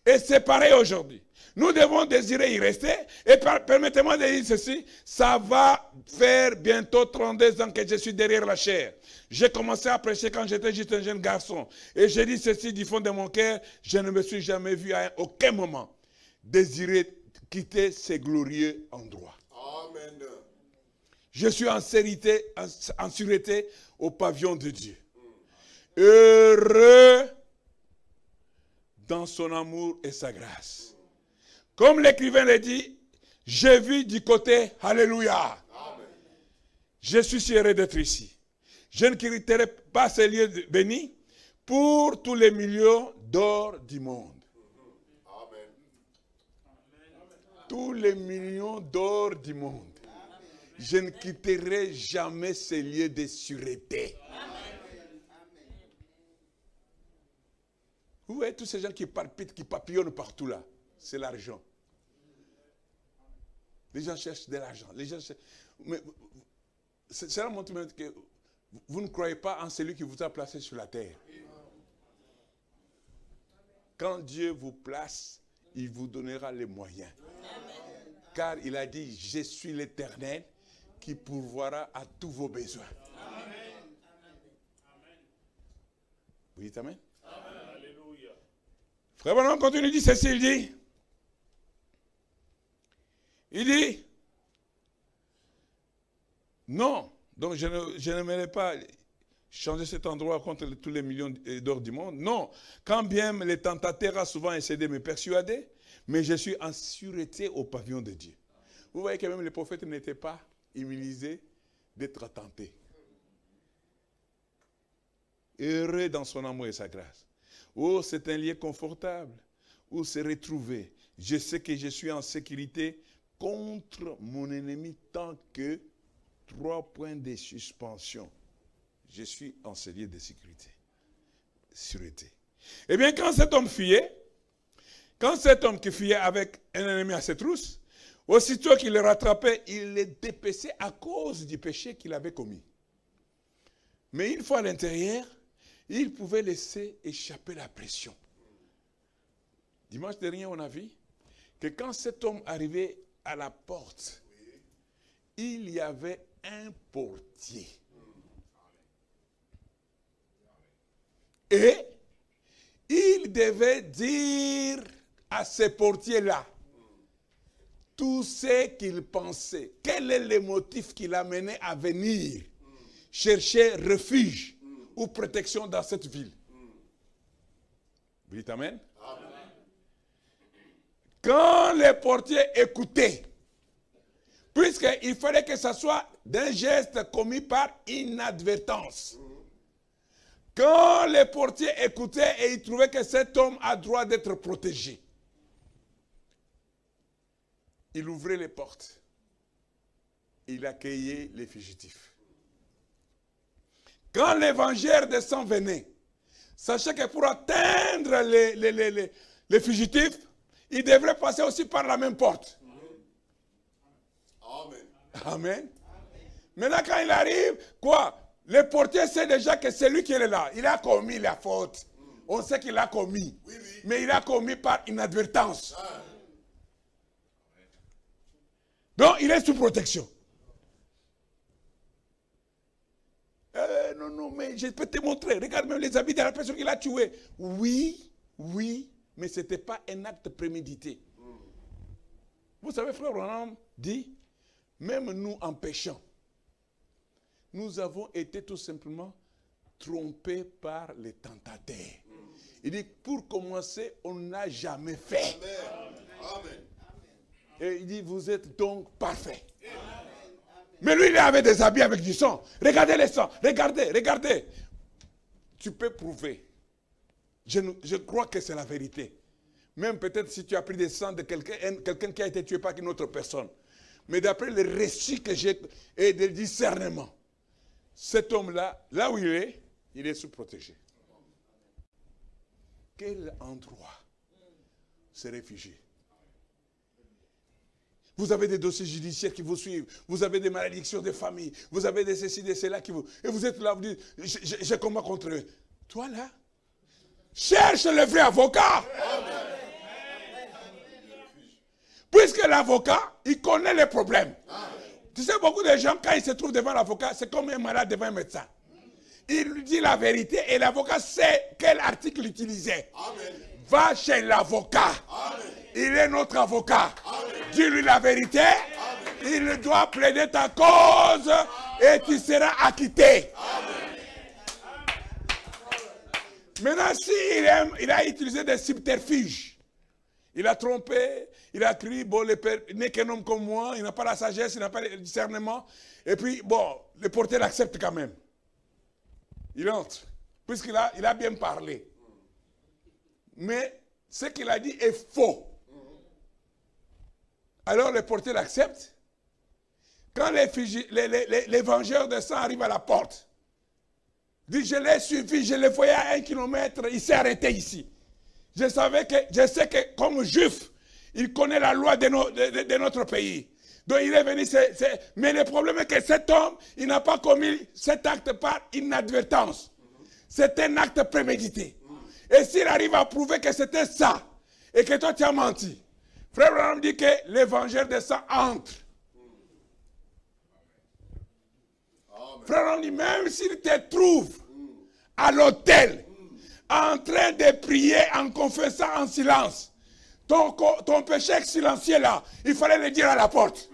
Et c'est pareil aujourd'hui. Nous devons désirer y rester. Et permettez-moi de dire ceci, ça va faire bientôt 32 ans que je suis derrière la chair. J'ai commencé à prêcher quand j'étais juste un jeune garçon. Et j'ai dit ceci du fond de mon cœur, je ne me suis jamais vu à aucun moment désirer quitter ces glorieux endroits. Amen. Je suis en sûreté au pavillon de Dieu. Heureux dans son amour et sa grâce. Comme l'écrivain le dit, j'ai vu du côté, alléluia. Amen. Je suis heureux d'être ici. Je ne quitterai pas ces lieux bénis pour tous les millions d'or du monde. Amen. Tous les millions d'or du monde. Je ne quitterai jamais ces lieux de sûreté. Vous voyez tous ces gens qui palpitent, qui papillonnent partout là. C'est l'argent. Les gens cherchent de l'argent. Les gens cherchent... Mais cela montre que vous ne croyez pas en celui qui vous a placé sur la terre. Quand Dieu vous place, il vous donnera les moyens. Car il a dit, je suis l'Éternel qui pourvoira à tous vos besoins. Vous dites Amen? Alléluia. Frère Branham continue, il dit ceci, il dit, non, donc je n'aimerais pas changer cet endroit contre tous les millions d'or du monde. Non, quand bien les tentateurs ont souvent essayé de me persuader, mais je suis en sûreté au pavillon de Dieu. Vous voyez que même les prophètes n'étaient pas immunisés d'être tentés. Heureux dans son amour et sa grâce. Oh, c'est un lieu confortable où se retrouver. Je sais que je suis en sécurité contre mon ennemi tant que 3 points de suspension. Je suis en ce lieu de sécurité. Sûreté. Eh bien, quand cet homme fuyait, quand cet homme qui fuyait avec un ennemi à ses trousses, aussitôt qu'il le rattrapait, il le dépêchait à cause du péché qu'il avait commis. Mais une fois à l'intérieur, il pouvait laisser échapper la pression. Dimanche dernier, on a vu que quand cet homme arrivait à la porte, il y avait un portier. Et il devait dire à ce portier-là tout ce qu'il pensait. Quel est le motif qui l'amenait à venir chercher refuge ou protection dans cette ville? Vous dites Amen? Amen. Quand les portiers écoutaient, puisqu'il fallait que ce soit d'un geste commis par inadvertance. Quand les portiers écoutaient et ils trouvaient que cet homme a droit d'être protégé, il ouvrait les portes. Il accueillait les fugitifs. Quand l'évangile de sang venait, sachez que pour atteindre les fugitifs, il devrait passer aussi par la même porte. Amen. Amen. Maintenant, quand il arrive, quoi? Le portier sait déjà que c'est lui qui est là. Il a commis la faute. On sait qu'il a commis. Oui. Mais il a commis par inadvertance. Donc, il est sous protection. Non, mais je peux te montrer. Regarde même les habits de la personne qu'il a tuée. Oui, mais ce n'était pas un acte prémédité. Vous savez, frère Branham dit, même nous en péchant, nous avons été tout simplement trompés par les tentateurs. Il dit, pour commencer, on n'a jamais fait. Amen. Et il dit, vous êtes donc parfaits. Mais lui, il avait des habits avec du sang. Regardez les sangs. Regardez. Tu peux prouver. Je crois que c'est la vérité. Même peut-être si tu as pris des sangs de quelqu'un qui a été tué par une autre personne. mais d'après le récit que j'ai et le discernement. Cet homme-là, là où il est sous-protégé. Quel endroit se réfugier? Vous avez des dossiers judiciaires qui vous suivent. Vous avez des malédictions de famille. Vous avez des ceci, des cela qui vous... Et vous êtes là, vous dites, j'ai combat contre eux. Toi là, cherche le vrai avocat. Puisque l'avocat, il connaît les problèmes. Tu sais, beaucoup de gens, quand ils se trouvent devant l'avocat, c'est comme un malade devant un médecin. Il lui dit la vérité et l'avocat sait quel article utiliser. Amen. Va chez l'avocat. Il est notre avocat. Dis-lui la vérité. Amen. Il doit plaider ta cause et tu seras acquitté. Amen. Maintenant, s'il a utilisé des subterfuges, il a trompé, il a crié, bon, le père n'est qu'un homme comme moi, il n'a pas la sagesse, il n'a pas le discernement. Et puis, bon, le portier l'accepte quand même. Il entre, puisqu'il a bien parlé. Mais ce qu'il a dit est faux. Alors le portier l'accepte. Quand les vengeurs de sang arrivent à la porte, il dit, je l'ai suivi, je le voyais à 1 kilomètre, il s'est arrêté ici. Je sais que comme juif, il connaît la loi de notre pays. Donc il est venu, mais le problème est que cet homme, il n'a pas commis cet acte par inadvertance. C'est un acte prémédité. Et s'il arrive à prouver que c'était ça, et que toi tu as menti, Frère Branham dit que l'évangile de sang entre. Frère Branham dit, même s'il te trouve à l'hôtel, en train de prier en confessant en silence, ton péché silencieux là, il fallait le dire à la porte.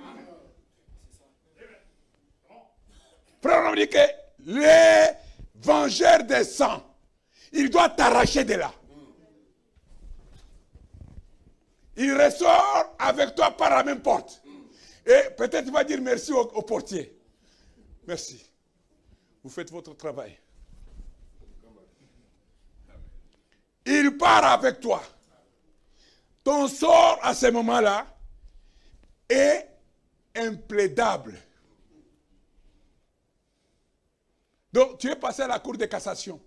Frère, on dit que les vengeurs des sangs, il doit t'arracher de là. Il ressort avec toi par la même porte. Et peut-être tu vas dire merci au portier. Merci. Vous faites votre travail. Il part avec toi. Ton sort à ce moment-là est implaidable. Donc, tu es passé à la Cour de cassation.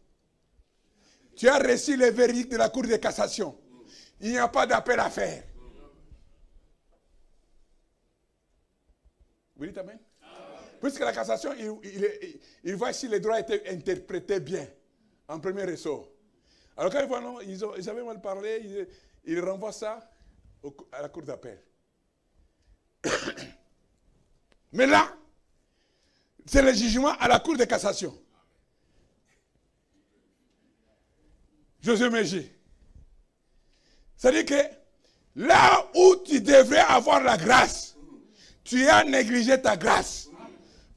Tu as reçu le verdict de la Cour de cassation. Il n'y a pas d'appel à faire. Vous dites amen? Puisque la cassation, il voit si les droits étaient interprétés bien en premier ressort. Alors quand ils voient non, ils avaient mal parlé, ils renvoient ça à la Cour d'appel. Mais là, c'est le jugement à la Cour de cassation. José Méji. C'est-à-dire que là où tu devrais avoir la grâce, tu as négligé ta grâce.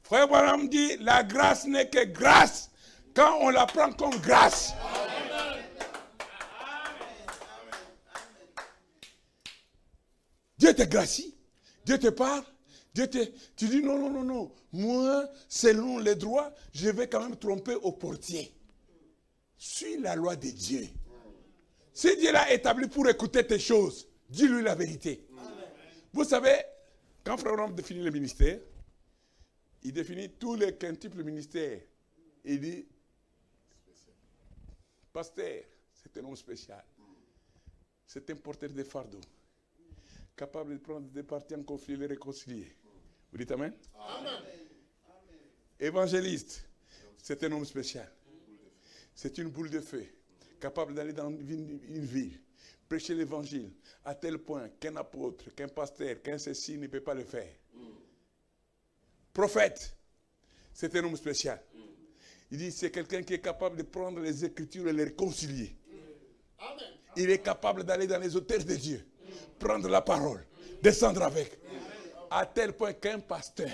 Frère Branham dit, la grâce n'est que grâce quand on la prend comme grâce. Dieu te gracie, Dieu te parle, tu dis non, non, non, non. Moi, selon les droits, je vais quand même tromper au portier. Suis la loi de Dieu. Si Dieu l'a établi pour écouter tes choses, dis-lui la vérité. Amen. Vous savez, quand Frère Branham définit le ministère, il définit tous les quintuples ministères. Il dit, pasteur, c'est un homme spécial. C'est un porteur de fardeau. Capable de prendre des parties en conflit et les réconcilier. Vous dites amen? Amen. Évangéliste, c'est un homme spécial. C'est une boule de feu, capable d'aller dans une ville, prêcher l'évangile, à tel point qu'un apôtre, qu'un pasteur, qu'un ceci ne peut pas le faire. Prophète, c'est un homme spécial. Il dit, c'est quelqu'un qui est capable de prendre les Écritures et les réconcilier. Il est capable d'aller dans les autels de Dieu, prendre la parole, descendre avec. À tel point qu'un pasteur,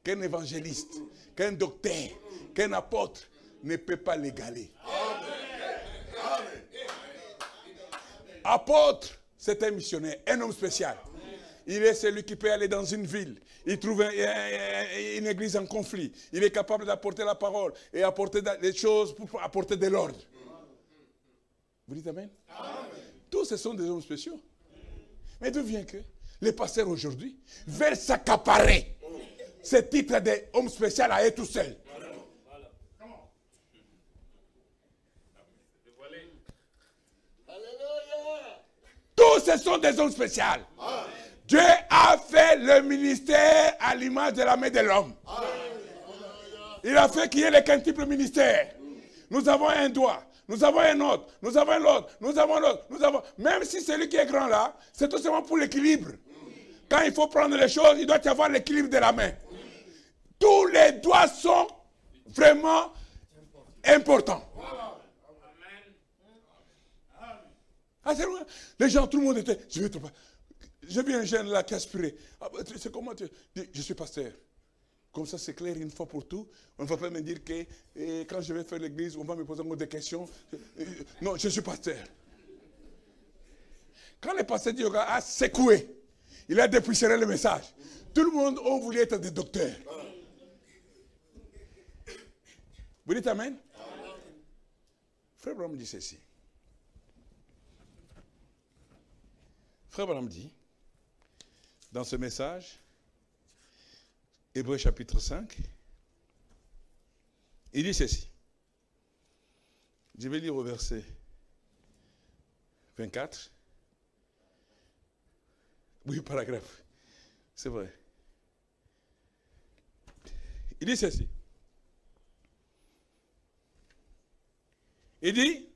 qu'un évangéliste, qu'un docteur, qu'un apôtre ne peut pas l'égaler. Apôtre, c'est un missionnaire, un homme spécial. Il est celui qui peut aller dans une ville. Il trouve une église en conflit. Il est capable d'apporter la parole et apporter des choses pour apporter de l'ordre. Vous dites amen? Amen. Tous ce sont des hommes spéciaux. Mais d'où vient que Les pasteurs aujourd'hui veulent s'accaparer ce titre d'homme spécial à eux tout seuls. Tous ce sont des hommes spéciaux. Dieu a fait le ministère à l'image de la main de l'homme. Il a fait qu'il y ait les quintuples ministères. Nous avons un doigt, nous avons un autre, nous avons l'autre, nous avons l'autre, nous avons... Même si celui qui est grand là, c'est tout simplement pour l'équilibre. Quand il faut prendre les choses, il doit y avoir l'équilibre de la main. Tous les doigts sont vraiment importants. Ah, les gens, tout le monde était... J'ai vu un jeune là qui aspirait. Ah, c'est comment tu dis, je suis pasteur. Comme ça, c'est clair une fois pour tout. On ne va pas me dire que quand je vais faire l'église, on va me poser des questions. Non, je suis pasteur. Quand le pasteur dit, a secoué, il a dépoussiéré le message. Tout le monde a voulu être des docteurs. Vous dites amen? Frère Branham dit ceci. Frère Branham dit, dans ce message, Hébreux chapitre 5, il dit ceci. Je vais lire au verset 24. Oui, paragraphe. C'est vrai. Il dit ceci. Il dit,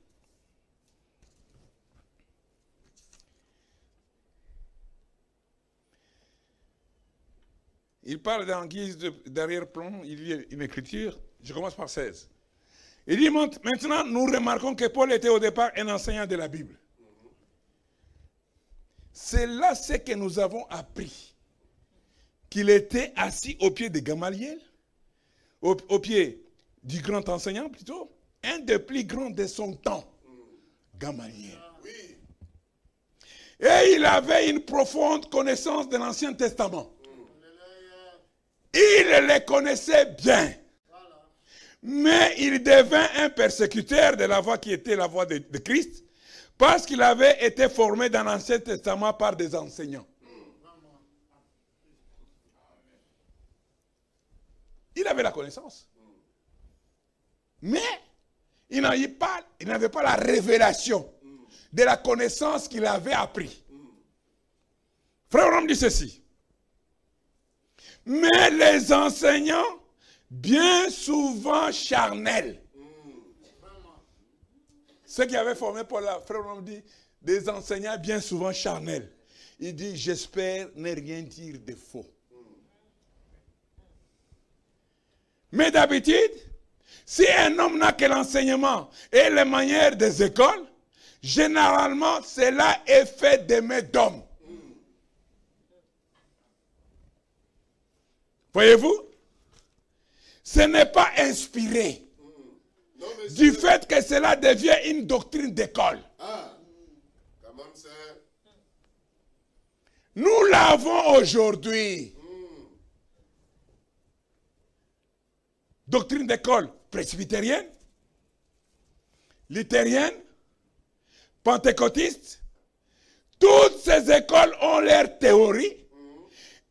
il parle en guise d'arrière-plan, il lit une écriture, je commence par 16. Il dit, maintenant nous remarquons que Paul était au départ un enseignant de la Bible. C'est là ce que nous avons appris, qu'il était assis au pied de Gamaliel, au pied du grand enseignant plutôt, un des plus grands de son temps, Gamaliel. Et il avait une profonde connaissance de l'Ancien Testament. Il les connaissait bien. Mais il devint un persécuteur de la voie qui était la voie de Christ, parce qu'il avait été formé dans l'Ancien Testament par des enseignants. Il avait la connaissance. Mais il n'avait pas la révélation de la connaissance qu'il avait appris. Frère Branham dit ceci. Mais les enseignants, bien souvent charnels. Ceux qui avaient formé pour la frère Branham dit, des enseignants bien souvent charnels. Il dit, j'espère ne rien dire de faux. Mais d'habitude, si un homme n'a que l'enseignement et les manières des écoles, généralement, cela est fait de mains d'hommes. Voyez-vous? Ce n'est pas inspiré. Non, du fait que cela devient une doctrine d'école. Ah, comment c'est? Nous l'avons aujourd'hui. Doctrine d'école presbytérienne, luthérienne, pentecôtiste. Toutes ces écoles ont leur théorie.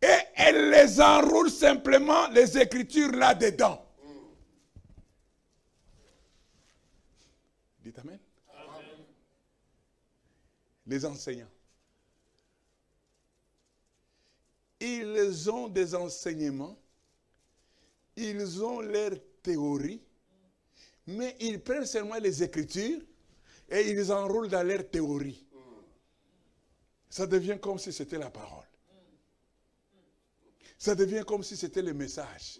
Et elle les enroule simplement, les écritures là-dedans. Dites amen. Amen. Les enseignants. Ils ont des enseignements, ils ont leur théorie, mais ils prennent seulement les écritures et ils enroulent dans leur théorie. Ça devient comme si c'était la parole. Ça devient comme si c'était le message.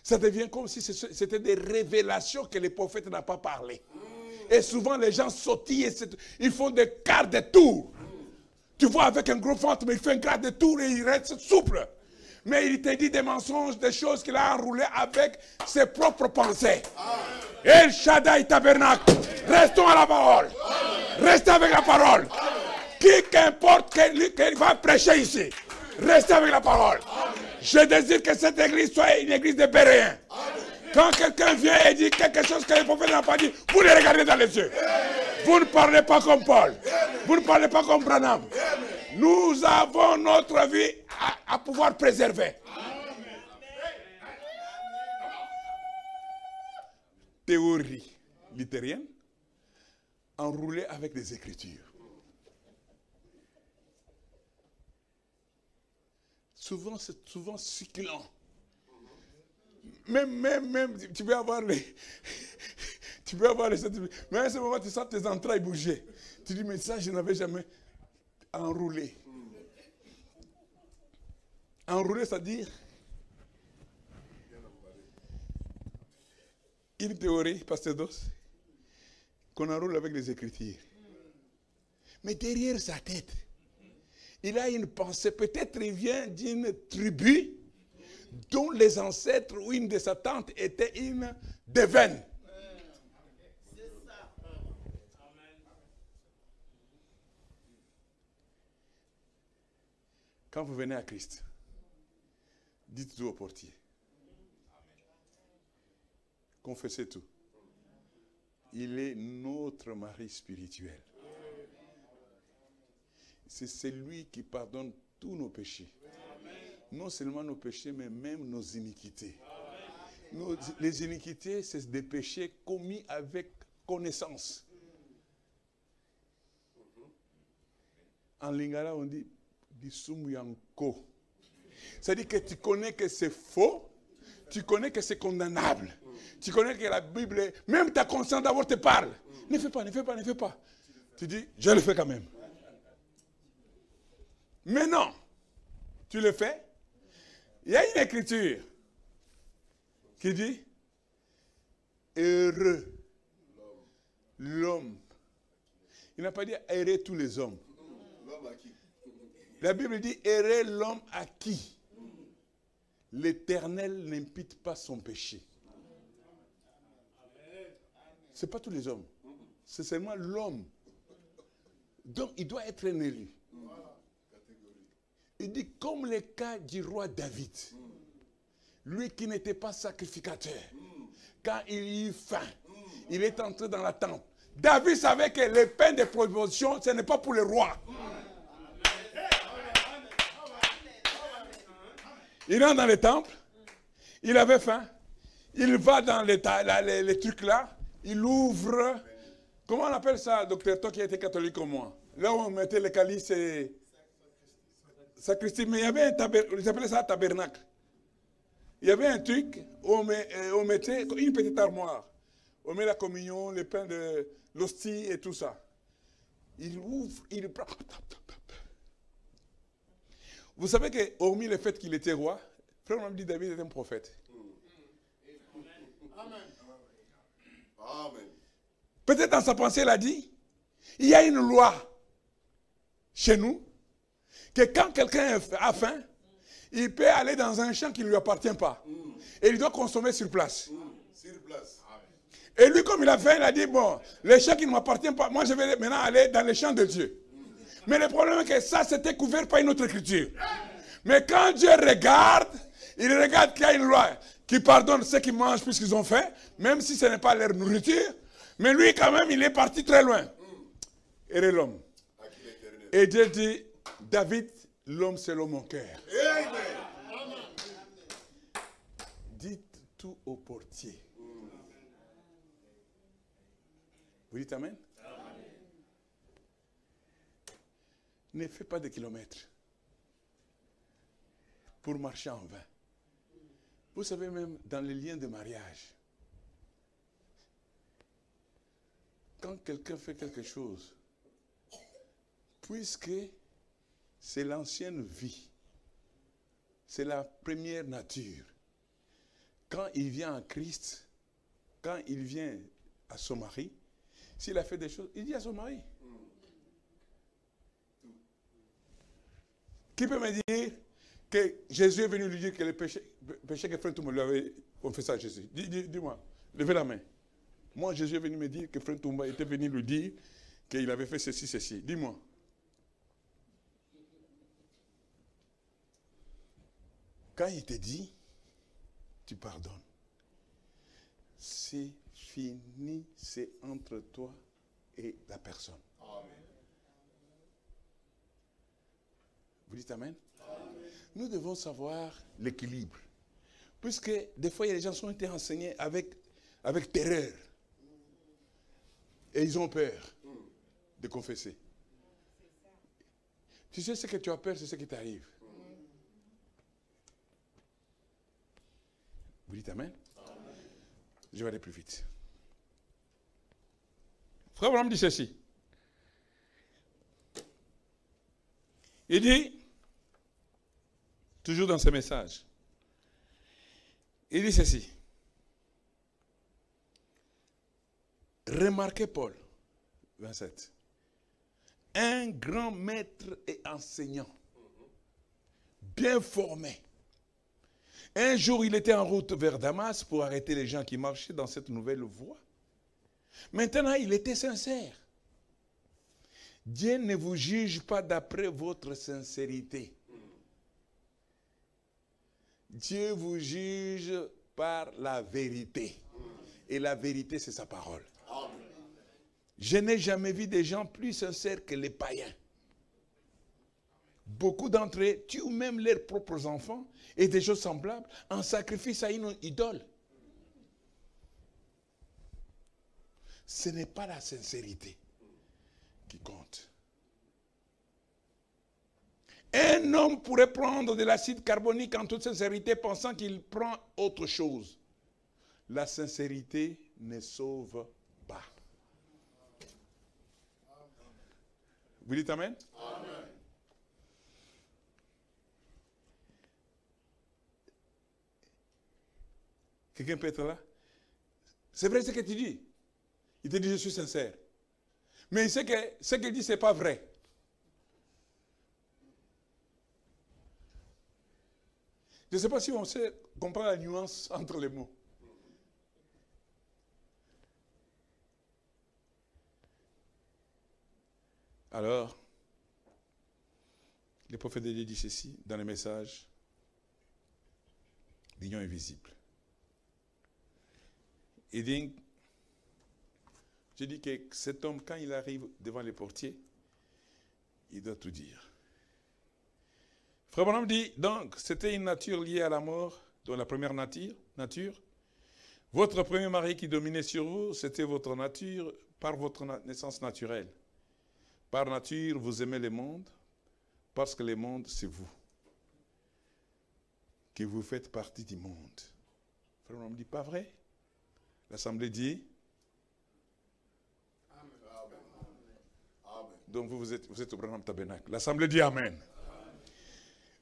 Ça devient comme si c'était des révélations que les prophètes n'ont pas parlé. Et souvent les gens sautillent, ils font des quarts de tour. Tu vois avec un gros ventre, mais il fait un quart de tour et il reste souple. Mais il te dit des mensonges, des choses qu'il a enroulées avec ses propres pensées. El Shaddai Tabernacle, restons à la parole. Restez avec la parole. Qu'importe qu'il va prêcher ici. Restez avec la parole. Je désire que cette église soit une église de Béréens. Quand quelqu'un vient et dit quelque chose que les prophètes n'ont pas dit, vous les regardez dans les yeux. Vous ne parlez pas comme Paul. Vous ne parlez pas comme Branham. Nous avons notre vie à pouvoir préserver. Théorie luthérienne enroulée avec des Écritures. Souvent, c'est souvent succulent. Même, tu peux avoir les... tu peux avoir les... Mais à ce moment, tu sens tes entrailles bouger. Tu dis, mais ça, je n'avais jamais enroulé. Enroulé, c'est-à-dire une théorie, pasteur Dos, qu'on enroule avec les Écritures. Mais derrière sa tête, il a une pensée. Peut-être il vient d'une tribu dont les ancêtres ou une de sa tante était une devine. Quand vous venez à Christ, dites tout au portier. Confessez tout. Il est notre mari spirituel. C'est celui qui pardonne tous nos péchés. Non seulement nos péchés, mais même nos iniquités. Les iniquités, c'est des péchés commis avec connaissance. En lingala, on dit Bisumuyanko. C'est-à-dire que tu connais que c'est faux, tu connais que c'est condamnable. Tu connais que la Bible, même ta conscience d'abord te parle. Ne fais pas, ne fais pas, ne fais pas. Tu dis, je le fais quand même. Mais non, tu le fais. Il y a une écriture qui dit, heureux l'homme. Il n'a pas dit heureux tous les hommes. La Bible dit, heureux l'homme à qui l'Éternel n'impute pas son péché. Ce n'est pas tous les hommes. C'est seulement l'homme. Donc, il doit être un élu. Il dit, comme le cas du roi David, lui qui n'était pas sacrificateur, quand il eut faim, il est entré dans la tente. David savait que les pains de proposition, ce n'est pas pour le roi. Il rentre dans le temple, il avait faim, il va dans les trucs là, il ouvre, comment on appelle ça, docteur, toi qui étais catholique comme moi? Là où on mettait le calice et sacristie, mais il y avait un tabernacle, ils appelaient ça tabernacle. Il y avait un truc où on mettait une petite armoire. On met la communion, le pain de l'hostie et tout ça. Il ouvre, il prend. Vous savez que, hormis le fait qu'il était roi, frère m'a dit David était un prophète. Amen. Amen. Peut-être dans sa pensée, il a dit, il y a une loi chez nous, que quand quelqu'un a faim, il peut aller dans un champ qui ne lui appartient pas. Et il doit consommer sur place. Sur place. Et lui, comme il a faim, il a dit, bon, les champs qui ne m'appartiennent pas, moi je vais maintenant aller dans les champs de Dieu. Mais le problème est que ça, c'était couvert par une autre écriture. Mais quand Dieu regarde, il regarde qu'il y a une loi qui pardonne ceux qui mangent puisqu'ils ont faim, même si ce n'est pas leur nourriture. Mais lui, quand même, il est parti très loin. Et l'homme. Et Dieu dit, David, l'homme c'est l'homme en cœur. Dites tout au portier. Vous dites amen? Ne fais pas de kilomètres pour marcher en vain. Vous savez, même dans les liens de mariage, quand quelqu'un fait quelque chose, puisque c'est l'ancienne vie, c'est la première nature, quand il vient en Christ, quand il vient à son mari, s'il a fait des choses, il dit à son mari. Qui peut me dire que Jésus est venu lui dire que le péché que Frère Toumba lui avait confessé à Jésus? Dis-moi, levez la main. Moi, Jésus est venu me dire que Frère Toumba était venu lui dire qu'il avait fait ceci, ceci. Dis-moi. Quand il te dit, tu pardonnes. C'est fini, c'est entre toi et la personne. Amen. Vous dites Amen? Nous devons savoir l'équilibre. Puisque des fois, il y a des gens qui ont été enseignés avec terreur. Et ils ont peur de confesser. Tu sais ce que tu as peur, c'est ce qui t'arrive. Vous dites Amen? Je vais aller plus vite. Frère Branham dit ceci. Il dit, toujours dans ce message, il dit ceci. Remarquez Paul, 27. Un grand maître et enseignant, bien formé. Un jour, il était en route vers Damas pour arrêter les gens qui marchaient dans cette nouvelle voie. Maintenant, il était sincère. Dieu ne vous juge pas d'après votre sincérité. Dieu vous juge par la vérité. Et la vérité, c'est sa parole. Je n'ai jamais vu des gens plus sincères que les païens. Beaucoup d'entre eux tuent même leurs propres enfants et des choses semblables en sacrifice à une idole. Ce n'est pas la sincérité qui compte. Un homme pourrait prendre de l'acide carbonique en toute sincérité pensant qu'il prend autre chose. La sincérité ne sauve pas. Vous dites Amen? Amen. Quelqu'un peut être là? C'est vrai ce que tu dis. Il te dit je suis sincère. Mais il sait que ce qu'il dit ce n'est pas vrai. Je ne sais pas si on sait comprendre la nuance entre les mots. Alors, le prophète de Dieu dit ceci dans le message l'union invisible. Il dit, je dis que cet homme, quand il arrive devant les portiers, il doit tout dire. Frère Branham dit, donc, c'était une nature liée à la mort, dans la première nature. Votre premier mari qui dominait sur vous, c'était votre nature, par votre naissance naturelle. Par nature, vous aimez le monde, parce que le monde, c'est vous. Que vous faites partie du monde. Frère Branham dit, pas vrai? L'Assemblée dit, Amen. Donc vous êtes au Branham Tabernacle. L'Assemblée dit Amen. Amen.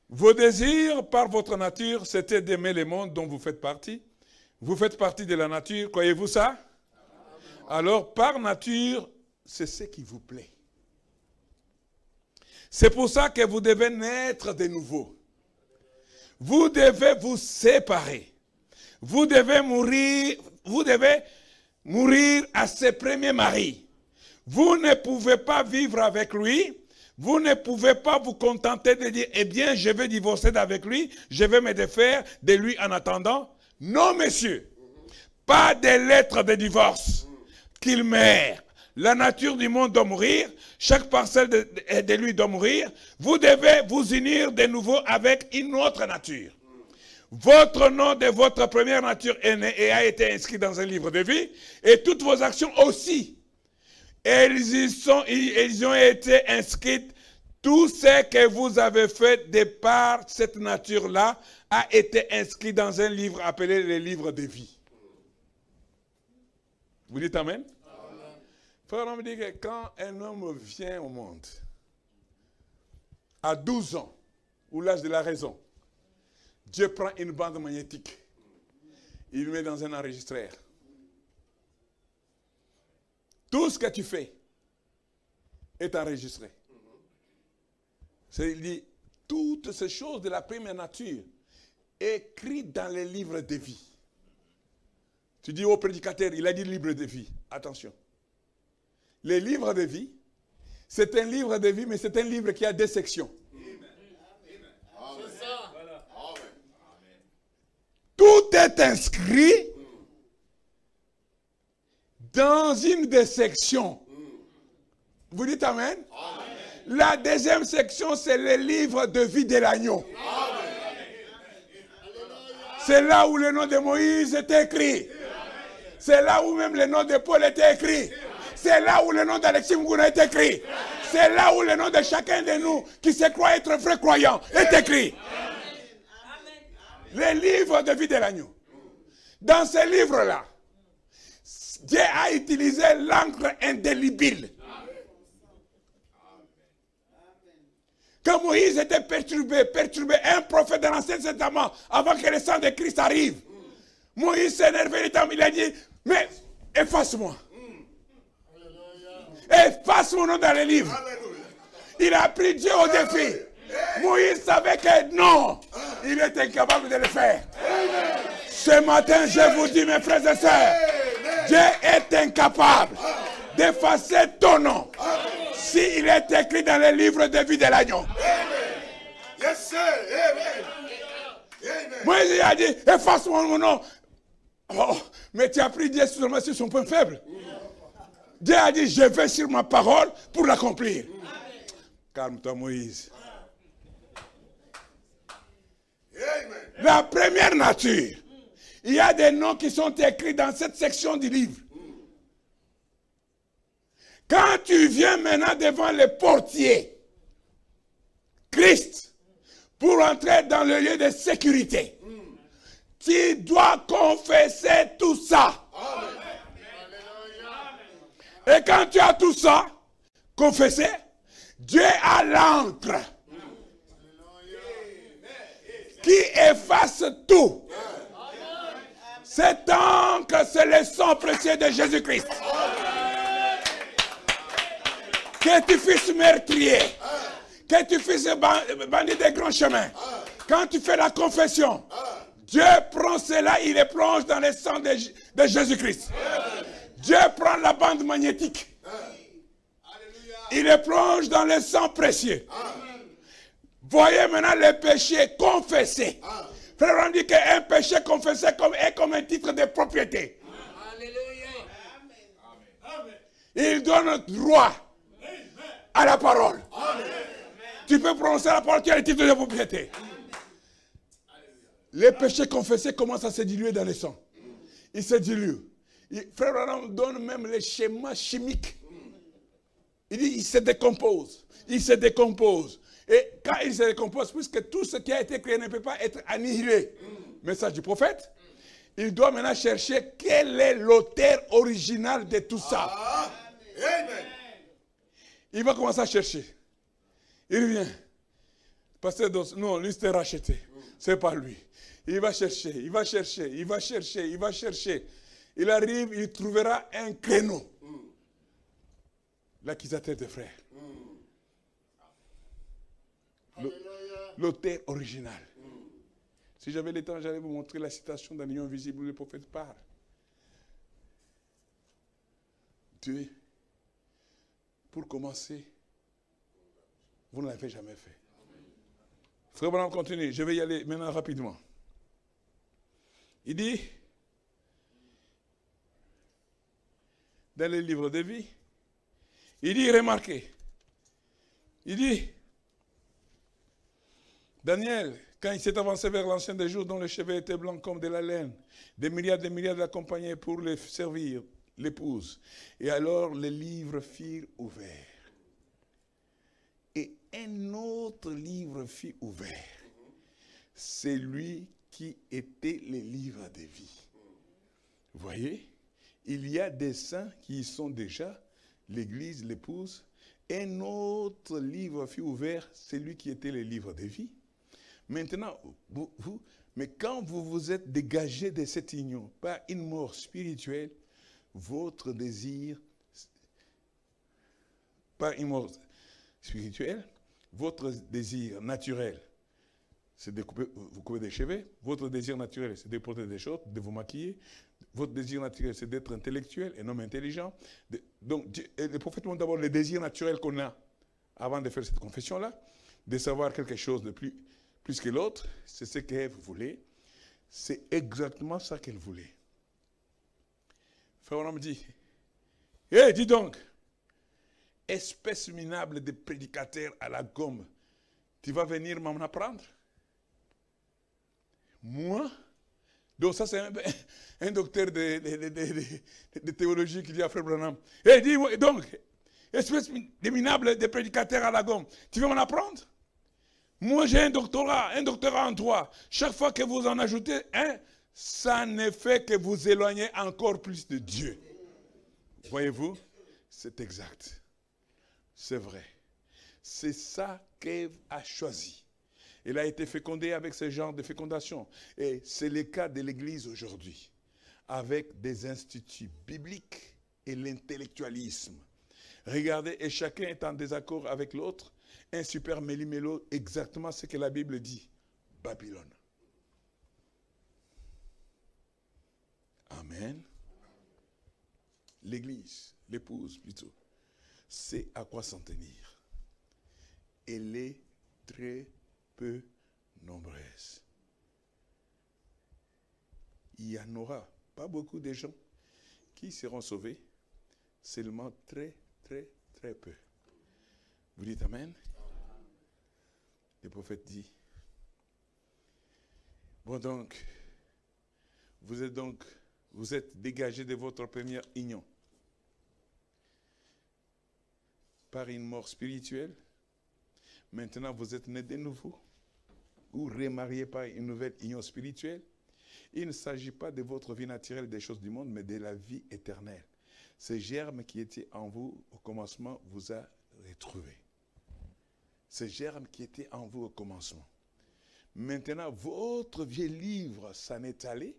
Vos désirs, par votre nature, c'était d'aimer le monde dont vous faites partie. Vous faites partie de la nature, croyez-vous ça? Amen. Alors, par nature, c'est ce qui vous plaît. C'est pour ça que vous devez naître de nouveau. Vous devez vous séparer. Vous devez mourir à ce premier mari. Vous ne pouvez pas vivre avec lui. Vous ne pouvez pas vous contenter de dire, eh bien, je vais divorcer d'avec lui, je vais me défaire de lui en attendant. Non, monsieur. Pas de lettre de divorce. Qu'il meurt. La nature du monde doit mourir. Chaque parcelle de lui doit mourir. Vous devez vous unir de nouveau avec une autre nature. Votre nom de votre première nature est né et a été inscrit dans un livre de vie. Et toutes vos actions aussi. Elles y ont été inscrites. Tout ce que vous avez fait de par cette nature-là a été inscrit dans un livre appelé le livre de vie. Vous dites Amen? Amen. Frère, on me dit que quand un homme vient au monde, à 12 ans, ou l'âge de la raison, Dieu prend une bande magnétique. Il le met dans un enregistreur. Tout ce que tu fais est enregistré. Il dit, toutes ces choses de la première nature écrites dans les livres de vie. Tu dis au prédicateur, il a dit livre de vie. Attention. Les livres de vie, c'est un livre de vie, mais c'est un livre qui a deux sections. C'est ça. Tout est inscrit dans une des sections. Vous dites Amen? Amen. La deuxième section, c'est le livre de vie de l'agneau. C'est là où le nom de Moïse est écrit. C'est là où même le nom de Paul est écrit. C'est là où le nom d'Alexis Muguna est écrit. C'est là où le nom de chacun de nous qui se croit être vrai croyant est écrit. Le livre de vie de l'agneau. Dans ce livre-là, Dieu a utilisé l'encre indélébile. Quand Moïse était perturbé, un prophète de l'Ancien Testament, avant que le sang de Christ arrive, Moïse s'est énervé, il a dit, mais efface-moi. Efface mon nom dans les livres. Il a pris Dieu au défi. Moïse savait que non, il était incapable de le faire. Ce matin, je vous dis, mes frères et sœurs, Dieu est incapable d'effacer ton nom s'il est écrit dans le livre de vie de l'agneau. Moïse a dit, efface mon nom. Oh, mais tu as pris Dieu seulement sur son point faible. Dieu a dit, je vais sur ma parole pour l'accomplir. Calme-toi, Moïse. La première nature. Il y a des noms qui sont écrits dans cette section du livre. Quand tu viens maintenant devant le portier, Christ, pour entrer dans le lieu de sécurité, tu dois confesser tout ça. Et quand tu as tout ça, confessé, Dieu a l'encre qui efface tout. Cette encre, c'est le sang précieux de Jésus-Christ. Que tu fusses meurtrier, que tu fusses bandit des grands chemins, quand tu fais la confession, Dieu prend cela, il le plonge dans le sang de Jésus-Christ. Dieu prend la bande magnétique, il le plonge dans le sang précieux. Voyez maintenant le péché confessé. Frère, on dit qu'un péché confessé est comme un titre de propriété. Il donne droit à la parole. Tu peux prononcer la parole qui a le titre de propriété. Les péchés confessés commencent à se diluer dans le sang. Ils se diluent. Frère Abraham donne même les schémas chimiques. Il dit, il se décompose. Il se décompose. Et quand il se décompose, puisque tout ce qui a été créé ne peut pas être annihilé, message du prophète, il doit maintenant chercher quel est l'auteur original de tout ça. Amen. Il va commencer à chercher. Il vient. Pasteur Dos, non, lui c'était racheté. C'est pas lui. Il va chercher, il va chercher, il va chercher, il va chercher. Il arrive, il trouvera un créneau. L'accusateur des frères. L'auteur original. Si j'avais le temps, j'allais vous montrer la citation dans l'union visible où le prophète parle. Dieu, pour commencer, vous ne l'avez jamais fait. Frère Branham continue, je vais y aller maintenant rapidement. Il dit, dans le livre de vie, il dit, remarquez, il dit, Daniel, quand il s'est avancé vers l'ancien des jours dont les cheveux étaient blancs comme de la laine, des milliards l'accompagnaient pour les servir, l'épouse. Et alors les livres firent ouverts. Et un autre livre fit ouvert. C'est lui qui était le livre de vie. Vous voyez, il y a des saints qui y sont déjà, l'église, l'épouse. Un autre livre fut ouvert, c'est lui qui était le livre de vie. Maintenant, mais quand vous vous êtes dégagé de cette union par une mort spirituelle, votre désir, par une mort spirituelle, votre désir naturel, c'est de vous couper des cheveux. Votre désir naturel, c'est de porter des shorts, de vous maquiller. Votre désir naturel, c'est d'être intellectuel et non intelligent. Donc, le prophète montre d'abord le désir naturel qu'on a avant de faire cette confession-là, de savoir quelque chose de plus que l'autre. C'est ce qu'Ève voulait. C'est exactement ça qu'elle voulait. Frère, on me dit, hé, dis donc, espèce minable de prédicateur à la gomme, tu vas venir m'en apprendre? Moi? Donc ça c'est un docteur de théologie qui dit à Frère Branham. Et dit, donc, espèce de minable de prédicateur à la gomme, tu veux m'en apprendre? Moi j'ai un doctorat en droit. Chaque fois que vous en ajoutez un, ça ne fait que vous éloigner encore plus de Dieu. Voyez-vous? C'est exact. C'est vrai. C'est ça qu'Ève a choisi. Elle a été fécondée avec ce genre de fécondation. Et c'est le cas de l'Église aujourd'hui. Avec des instituts bibliques et l'intellectualisme. Regardez, et chacun est en désaccord avec l'autre. Un super méli-mélo, exactement ce que la Bible dit. Babylone. Amen. L'Église, l'épouse plutôt, c'est à quoi s'en tenir. Elle est très peu nombreuse. Il n'y en aura pas beaucoup de gens qui seront sauvés, seulement très, très, très peu. Vous dites Amen? Le prophète dit, bon donc, vous êtes dégagé de votre première union par une mort spirituelle. Maintenant, vous êtes né de nouveau ou remarié par une nouvelle union spirituelle. Il ne s'agit pas de votre vie naturelle des choses du monde, mais de la vie éternelle. Ce germe qui était en vous au commencement vous a retrouvé. Ce germe qui était en vous au commencement. Maintenant, votre vieux livre s'en est allé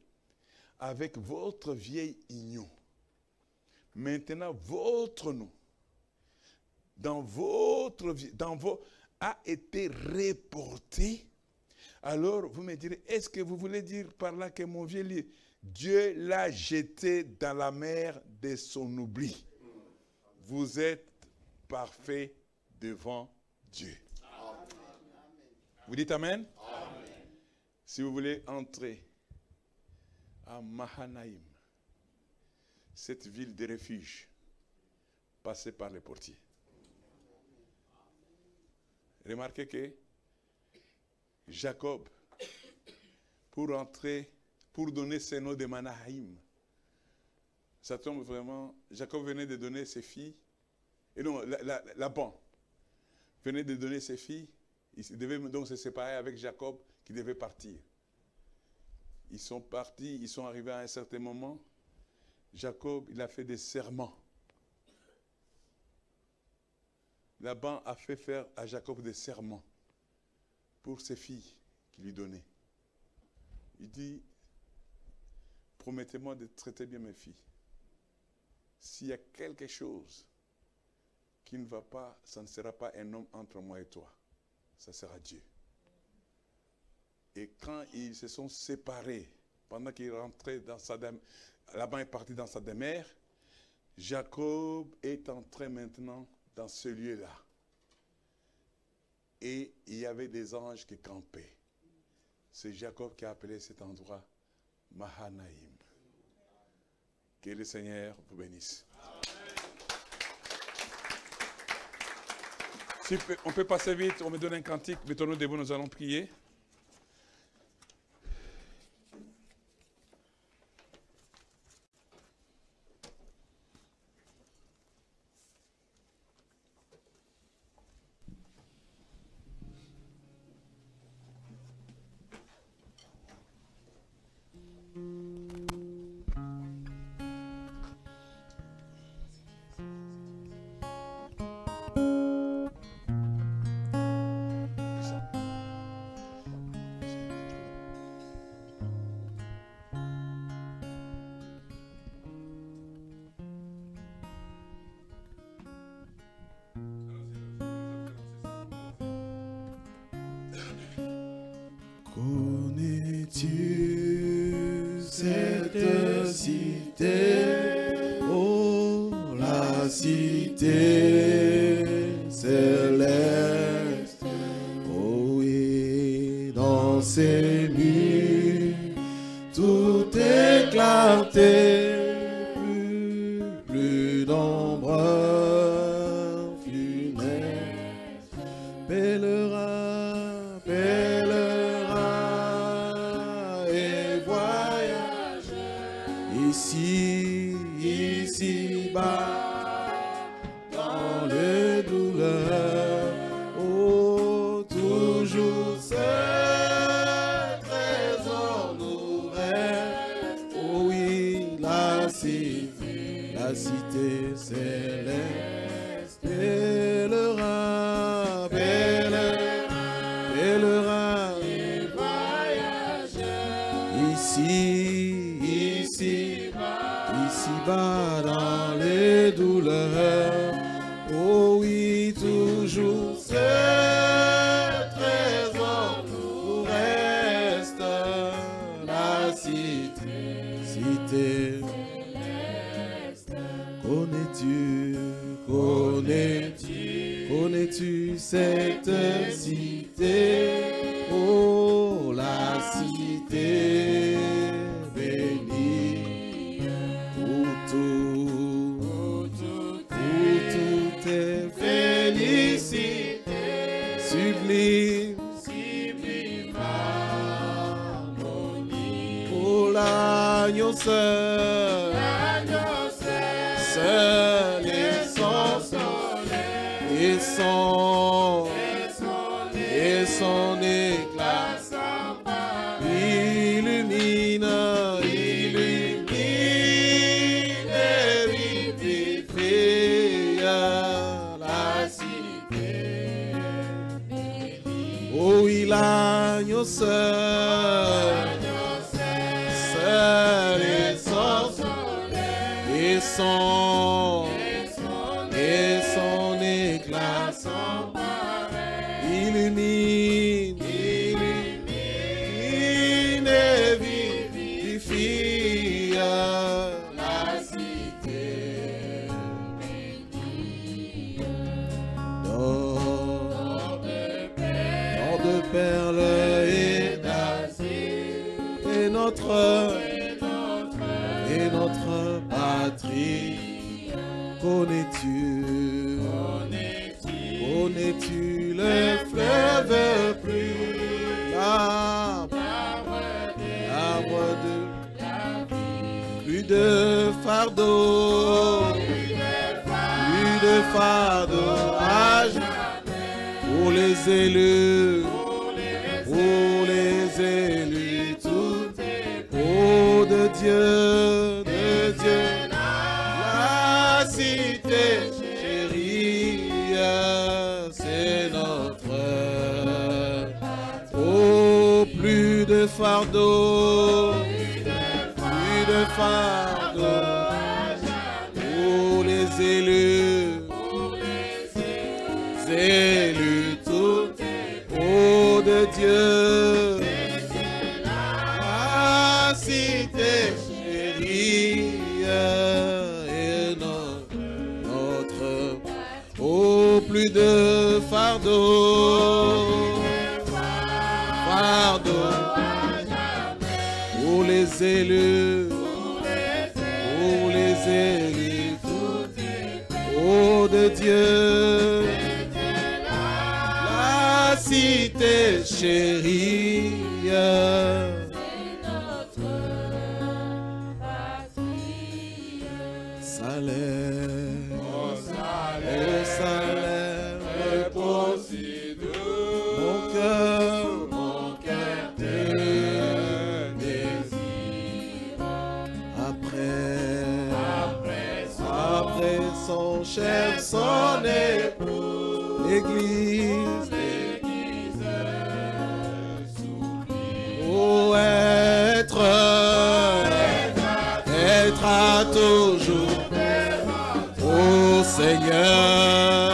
avec votre vieille union. Maintenant, votre nom a été reporté. Alors, vous me direz, est-ce que vous voulez dire par là que mon vieux livre, Dieu l'a jeté dans la mer de son oubli? Vous êtes parfait devant Dieu. Amen. Vous dites Amen? Amen. Si vous voulez entrer à Mahanaïm, cette ville de refuge, passez par les portiers. Remarquez que Jacob, pour donner ce nom de Mahanaïm, ça tombe vraiment, Jacob venait de donner ses filles, et non, Laban venait de donner ses filles, il devait donc se séparer avec Jacob qui devait partir. Ils sont partis, ils sont arrivés à un certain moment. Jacob, il a fait des serments. Laban a fait faire à Jacob des serments pour ses filles qu'il lui donnait. Il dit, promettez-moi de traiter bien mes filles. S'il y a quelque chose qui ne va pas, ça ne sera pas un homme entre moi et toi. Ça sera Dieu. Et quand ils se sont séparés, pendant qu'il rentrait dans sa demeure, Laban est parti dans sa demeure, Jacob est entré maintenant dans ce lieu-là. Et il y avait des anges qui campaient. C'est Jacob qui a appelé cet endroit Mahanaïm. Que le Seigneur vous bénisse. Si on peut passer vite, on me donne un cantique, mettons-nous debout, nous allons prier. Connais-tu cette cité, oh la cité céleste, oh et dans ses murs tout éclaté, plus d'ombre pèlerin, pèlerin et voyageur, ici bas, dans les douleurs, oh, toujours ce trésor nous reste, oh oui, la cité céleste, pèlerin, pèlerin et voyageur, ici bas dans les douleurs, oh oui, toujours ce trésor nous reste, la cité. Connais-tu cette cité, oh la cité bénie, où tout est félicité, sublime harmonie, oh l'agneau seul et son éclat illumine et vivifie la cité. Oh oui, l'agneau seul et son éclat illumine et vivifie la cité. D'or de perles et d'azur, et notre patrie. Connais-tu le fleuve plus l'arbre de plus de fardeau à jamais pour les élus tout oh de Dieu la cité chérie, c'est notre oh plus de fardeau pour les élus tout oh de Dieu la cité chérie et notre oh plus de fardeau pour les élus tout oh de Dieu la cité chérie. Salem, repose mon cœur te désire. Après son chef, son époux, l'église oh, être à toujours oh Seigneur,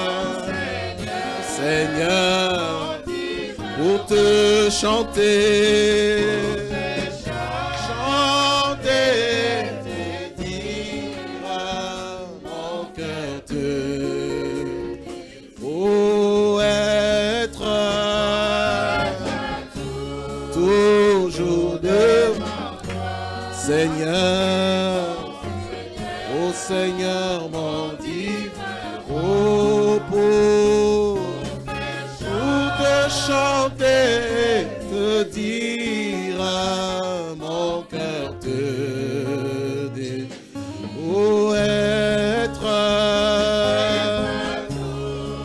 pour te chanter, dire mon cœur te oh, être toujours devant Seigneur, oh Seigneur mon divin, oh pour chanter, te dire, mon cœur te dit, où être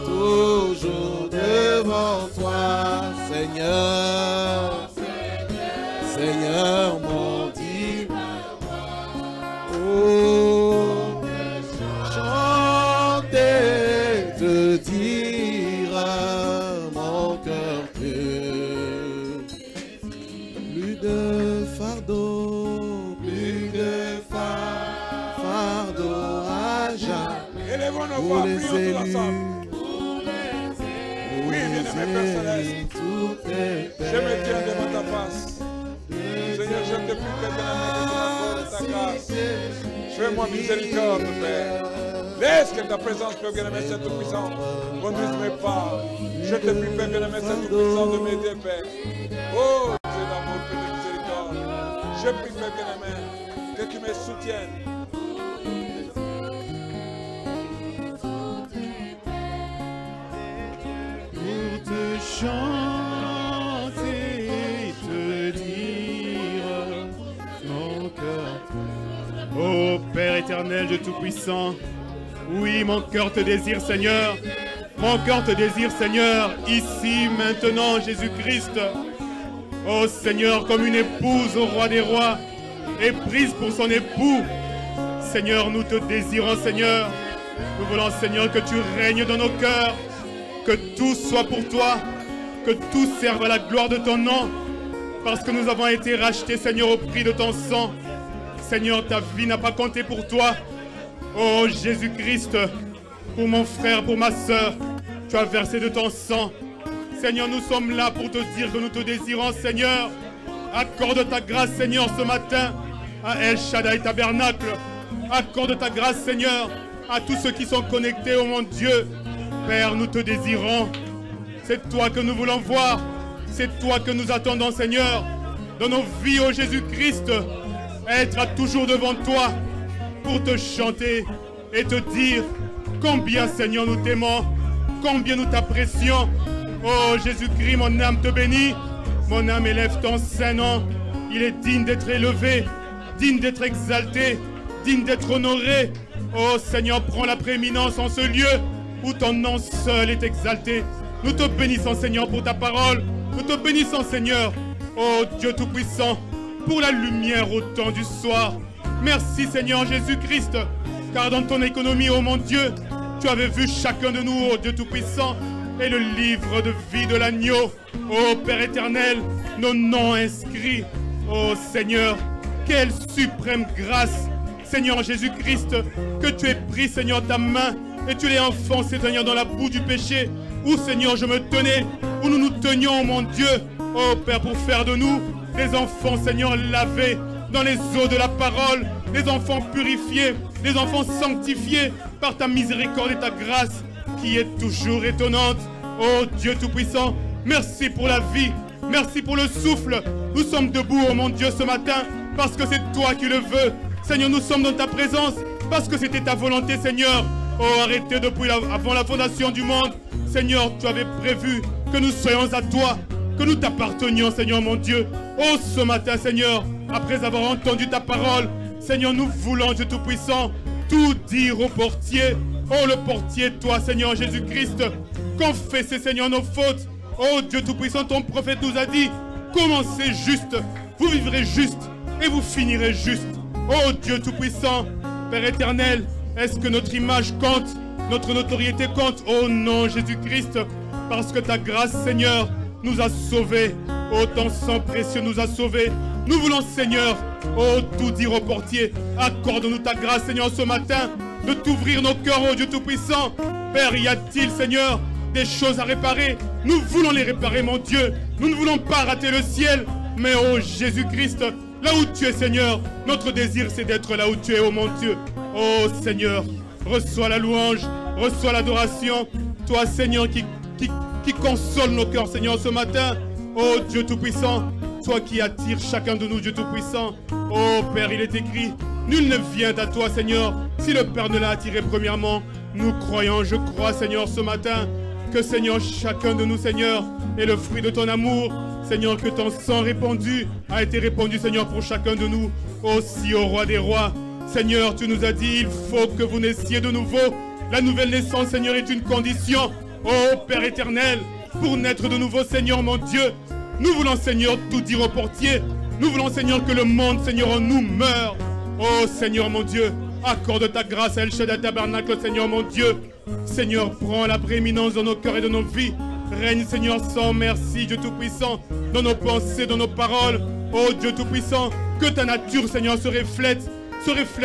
toujours devant toi, Seigneur, Seigneur mon Dieu. Oh, chanter, te dire, mon cœur que plus de fardeau, plus de fardeau à jamais. Élevons nos Pour voix, les prions tous ensemble. Oui, bien-aimé Père Céleste, je me tiens devant ta face. Seigneur, je te prie, Père bien-aimé, que tu m'accordes ta grâce. Fais-moi miséricorde, Père. Laisse que ta présence, Père bien-aimé, Saint Tout-Puissant, conduise mes pas. Je te prie, Père bien-aimé, Saint Tout-Puissant, de m'aider, Père. Oh, Dieu d'amour, Père de miséricorde. Je prie, Père bien-aimé, que tu me soutiennes. Pour te chanter, te dire mon cœur. Ô Père éternel, Dieu Tout-Puissant, oui, mon cœur te désire, Seigneur. Mon cœur te désire, Seigneur, ici, maintenant, Jésus-Christ. Ô Seigneur, comme une épouse au roi des rois est prise pour son époux. Seigneur, nous te désirons, Seigneur. Nous voulons, Seigneur, que tu règnes dans nos cœurs. Que tout soit pour toi, que tout serve à la gloire de ton nom, parce que nous avons été rachetés, Seigneur, au prix de ton sang. Seigneur, ta vie n'a pas compté pour toi. Oh Jésus-Christ, pour mon frère, pour ma sœur, tu as versé de ton sang. Seigneur, nous sommes là pour te dire que nous te désirons, Seigneur. Accorde ta grâce, Seigneur, ce matin à El Shaddai Tabernacle. Accorde ta grâce, Seigneur, à tous ceux qui sont connectés, oh mon Dieu. Père, nous te désirons. C'est toi que nous voulons voir. C'est toi que nous attendons, Seigneur. Dans nos vies, ô Jésus-Christ, être toujours devant toi pour te chanter et te dire combien, Seigneur, nous t'aimons, combien nous t'apprécions. Oh Jésus-Christ, mon âme te bénit. Mon âme élève ton saint nom. Il est digne d'être élevé, digne d'être exalté, digne d'être honoré. Oh Seigneur, prends la prééminence en ce lieu où ton nom seul est exalté. Nous te bénissons, Seigneur, pour ta parole. Nous te bénissons, Seigneur, oh Dieu Tout-Puissant, pour la lumière au temps du soir. Merci, Seigneur Jésus-Christ, car dans ton économie, oh mon Dieu, tu avais vu chacun de nous, oh Dieu Tout-Puissant, et le livre de vie de l'agneau. Oh Père éternel, nos noms inscrits. Oh Seigneur, quelle suprême grâce, Seigneur Jésus-Christ, que tu aies pris, Seigneur, ta main et tu l'as enfoncé, Seigneur, dans la boue du péché, où, Seigneur, je me tenais, où nous nous tenions, mon Dieu, oh Père, pour faire de nous des enfants, Seigneur, lavés dans les eaux de la parole, des enfants purifiés, des enfants sanctifiés par ta miséricorde et ta grâce qui est toujours étonnante. Oh Dieu Tout-Puissant, merci pour la vie, merci pour le souffle. Nous sommes debout, oh mon Dieu, ce matin, parce que c'est toi qui le veux. Seigneur, nous sommes dans ta présence, parce que c'était ta volonté, Seigneur. Oh, arrêtez depuis avant la fondation du monde. Seigneur, tu avais prévu que nous soyons à toi, que nous t'appartenions, Seigneur mon Dieu. Oh, ce matin, Seigneur, après avoir entendu ta parole, Seigneur, nous voulons, Dieu Tout-Puissant, tout dire au portier. Oh, le portier, toi, Seigneur Jésus-Christ, confessez, Seigneur, nos fautes. Oh, Dieu Tout-Puissant, ton prophète nous a dit, commencez juste, vous vivrez juste et vous finirez juste. Oh, Dieu Tout-Puissant, Père éternel, est-ce que notre image compte? Notre notoriété compte? Oh non, Jésus-Christ, parce que ta grâce, Seigneur, nous a sauvés. Oh, ton sang précieux nous a sauvés. Nous voulons, Seigneur, oh, tout dire au portier. Accorde-nous ta grâce, Seigneur, ce matin, de t'ouvrir nos cœurs, oh Dieu Tout-Puissant. Père, y a-t-il, Seigneur, des choses à réparer? Nous voulons les réparer, mon Dieu. Nous ne voulons pas rater le ciel. Mais, oh Jésus-Christ, là où tu es, Seigneur, notre désir, c'est d'être là où tu es, oh mon Dieu. Oh Seigneur, reçois la louange, reçois l'adoration. Toi, Seigneur, qui console nos cœurs, Seigneur, ce matin. Oh Dieu Tout-Puissant, toi qui attires chacun de nous, Dieu Tout-Puissant. Oh Père, il est écrit, nul ne vient à toi, Seigneur, si le Père ne l'a attiré premièrement. Nous croyons, je crois, Seigneur, ce matin, que Seigneur, chacun de nous, Seigneur, est le fruit de ton amour. Seigneur, que ton sang répandu a été répandu, Seigneur, pour chacun de nous. Aussi au roi des rois. Seigneur, tu nous as dit, il faut que vous naissiez de nouveau. La nouvelle naissance, Seigneur, est une condition. Ô Père éternel, pour naître de nouveau, Seigneur, mon Dieu, nous voulons, Seigneur, tout dire au portier. Nous voulons, Seigneur, que le monde, Seigneur, en nous meure. Ô Seigneur, mon Dieu, accorde ta grâce à El Shaddai Tabernacle, Seigneur, mon Dieu. Seigneur, prends la prééminence dans nos cœurs et dans nos vies. Règne, Seigneur, sans merci, Dieu Tout-Puissant, dans nos pensées, dans nos paroles. Ô Dieu Tout-Puissant, que ta nature, Seigneur, se reflète,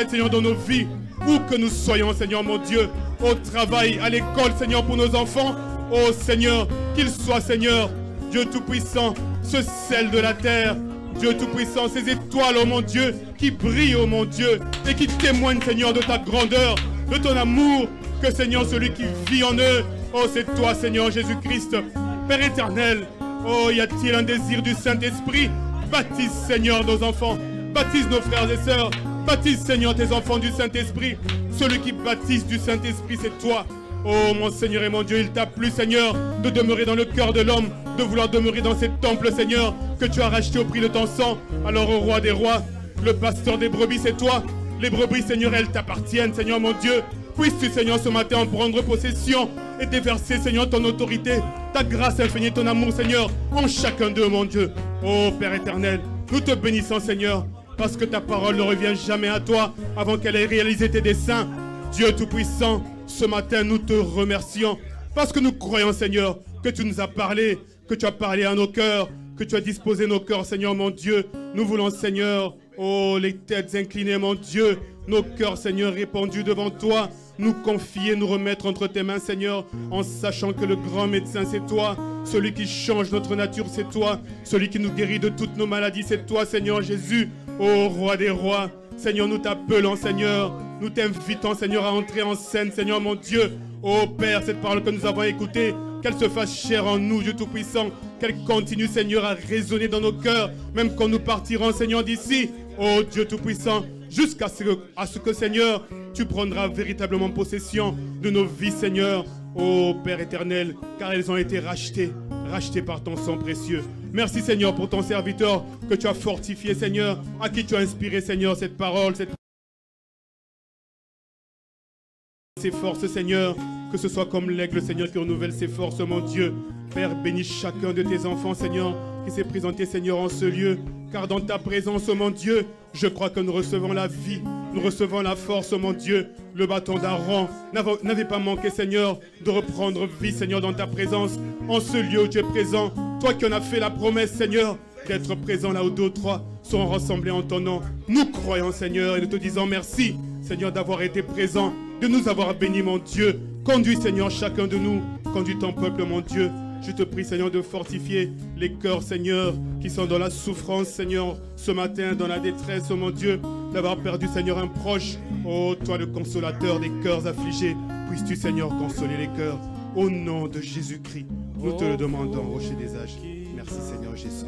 Seigneur, dans nos vies. Où que nous soyons, Seigneur, mon Dieu, au travail, à l'école, Seigneur, pour nos enfants. Ô Seigneur, qu'ils soient, Seigneur, Dieu Tout-Puissant, ce sel de la terre. Dieu Tout-Puissant, ces étoiles, oh mon Dieu, qui brillent, oh mon Dieu, et qui témoignent, Seigneur, de ta grandeur, de ton amour, que, Seigneur, celui qui vit en eux, oh, c'est toi, Seigneur Jésus-Christ. Père éternel, oh, y a-t-il un désir du Saint-Esprit? Baptise, Seigneur, nos enfants, baptise nos frères et sœurs, baptise, Seigneur, tes enfants du Saint-Esprit. Celui qui baptise du Saint-Esprit, c'est toi. Oh, mon Seigneur et mon Dieu, il t'a plu, Seigneur, de demeurer dans le cœur de l'homme, de vouloir demeurer dans ces temples, Seigneur, que tu as racheté au prix de ton sang. Alors, au roi des rois, le pasteur des brebis, c'est toi. Les brebis, Seigneur, elles t'appartiennent, Seigneur, mon Dieu. Puisses-tu, Seigneur, ce matin en prendre possession et déverser, Seigneur, ton autorité, ta grâce infinie, ton amour, Seigneur, en chacun d'eux, mon Dieu. Oh, Père éternel, nous te bénissons, Seigneur, parce que ta parole ne revient jamais à toi avant qu'elle ait réalisé tes desseins. Dieu Tout-Puissant, ce matin, nous te remercions parce que nous croyons, Seigneur, que tu nous as parlé, que tu as parlé à nos cœurs, que tu as disposé nos cœurs, Seigneur, mon Dieu. Nous voulons, Seigneur, oh, les têtes inclinées, mon Dieu, nos cœurs, Seigneur, répandus devant toi, nous confier, nous remettre entre tes mains, Seigneur, en sachant que le grand médecin, c'est toi. Celui qui change notre nature, c'est toi. Celui qui nous guérit de toutes nos maladies, c'est toi, Seigneur Jésus. Ô roi des rois, Seigneur, nous t'appelons, Seigneur. Nous t'invitons, Seigneur, à entrer en scène, Seigneur, mon Dieu. Ô Père, cette parole que nous avons écoutée, qu'elle se fasse chère en nous, Dieu Tout-Puissant. Qu'elle continue, Seigneur, à résonner dans nos cœurs, même quand nous partirons, Seigneur, d'ici. Ô Dieu Tout-Puissant, jusqu'à ce que, Seigneur, tu prendras véritablement possession de nos vies, Seigneur. Ô Père éternel, car elles ont été rachetées par ton sang précieux. Merci, Seigneur, pour ton serviteur que tu as fortifié, Seigneur, à qui tu as inspiré, Seigneur, cette parole, ses forces, Seigneur, que ce soit comme l'aigle, Seigneur, qui renouvelle ses forces, mon Dieu. Père, bénis chacun de tes enfants, Seigneur, qui s'est présenté, Seigneur, en ce lieu, car dans ta présence, oh mon Dieu, je crois que nous recevons la vie, nous recevons la force, oh mon Dieu. Le bâton d'Aaron n'avait pas manqué, Seigneur, de reprendre vie, Seigneur, dans ta présence, en ce lieu où tu es présent. Toi qui en as fait la promesse, Seigneur, d'être présent là où 2 ou 3 sont rassemblés en ton nom. Nous croyons, Seigneur, et nous te disons merci, Seigneur, d'avoir été présent, de nous avoir bénis, mon Dieu. Conduis, Seigneur, chacun de nous, conduis ton peuple, mon Dieu. Je te prie, Seigneur, de fortifier les cœurs, Seigneur, qui sont dans la souffrance, Seigneur, ce matin, dans la détresse, oh mon Dieu, d'avoir perdu, Seigneur, un proche. Oh, toi, le consolateur des cœurs affligés, puisses-tu, Seigneur, consoler les cœurs. Au nom de Jésus-Christ, nous te le demandons, rocher des âges. Merci, Seigneur Jésus.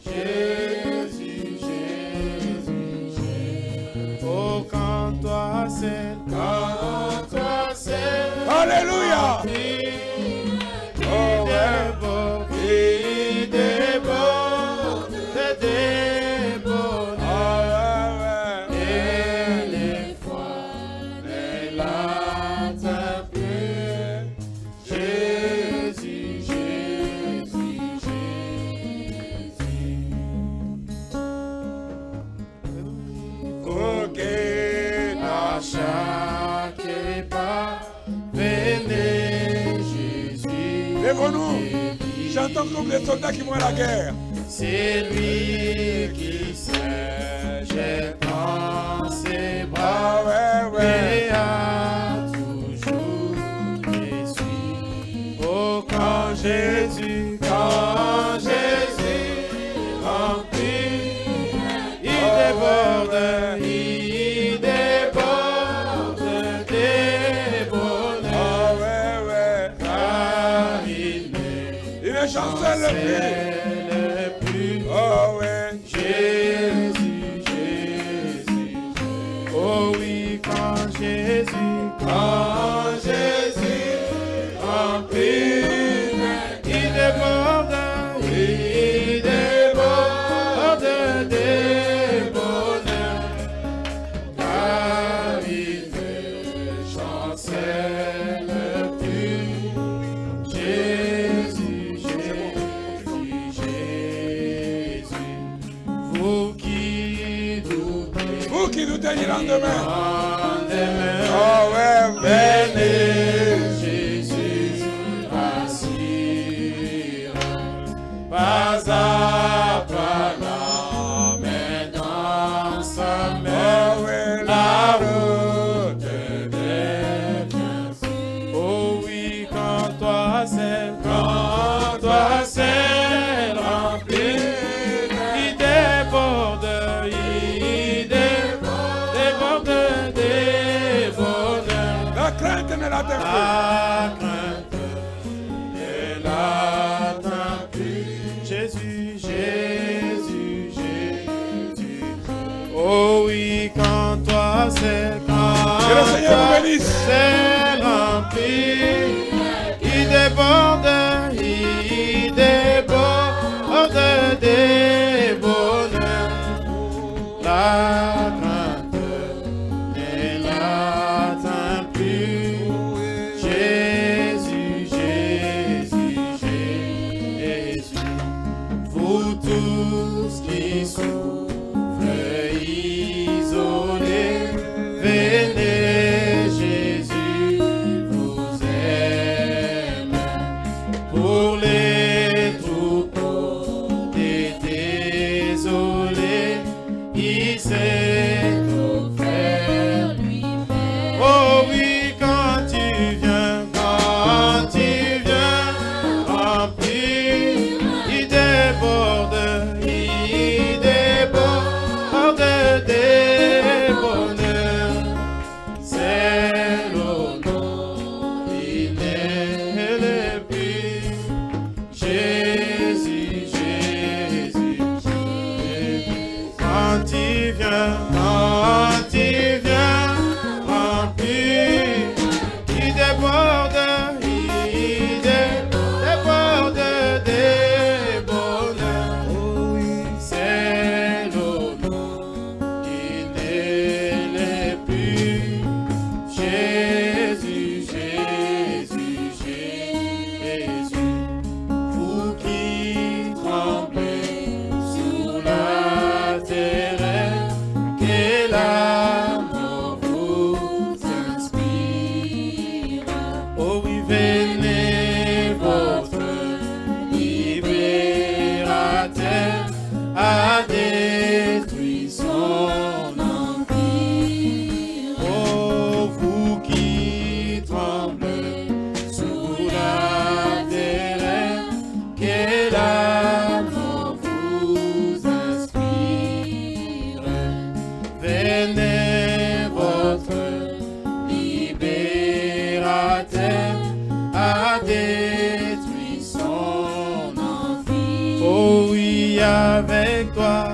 Jésus, Jésus, Jésus. Oh, quand toi seul, Alléluia. Oh, il déborde, et les fois, les larmes pleurent. Jésus, Jésus, Jésus. Ok. À chaque pas, venez Jésus. Lève-nous. J'entends comme les soldats qui vont à la guerre. c'est lui qui se jette dans ses bras et a toujours Jésus. Oh, quand Jésus remplit, il déborde des bonheurs, car il est chancel le plus. Oh ouais, Jésus, Jésus. Oh oui, quand Jésus remplit, il déborde des bonheurs, car il est chancel le plus. Jésus, Jésus, Jésus. Vous qui doutez du lendemain, oh ouais, venez, Jésus rassure, pas à pas la main dans sa main, oh ouais, la route des biens. Oh oui, quand toi c'est rempli, il déborde des bonheurs. La crainte ne l'atteint plus. Jésus, Jésus, Jésus. Oh oui, quand toi c'est rempli, il déborde des bonheurs. La crainte ne l'atteint plus. Jésus, Jésus, Jésus. Vous tous qui souffrez isolés, venez, Jésus vous aime. Pour les troupeaux des désolés, il s'est offert lui-même. Oh oui, quand tu viens remplir, il déborde des bonheurs. C'est l'honneur, il est le plus. Jésus, Jésus, Jésus. Quand tu viens remplir, il déborde des bonheurs. Oh oui, c'est l'honneur, il est le plus. Jésus, Jésus, Jésus. Vous qui tremblez sous la terreur, que l'amour vous inspire. Oh oui, venez, votre libérateur a détruit son empire. Oh, vous qui tremblez sous la terreur, que l'amour vous inspire. Venez, votre libérateur a détruit son empire. Oh oui, avec toi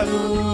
nous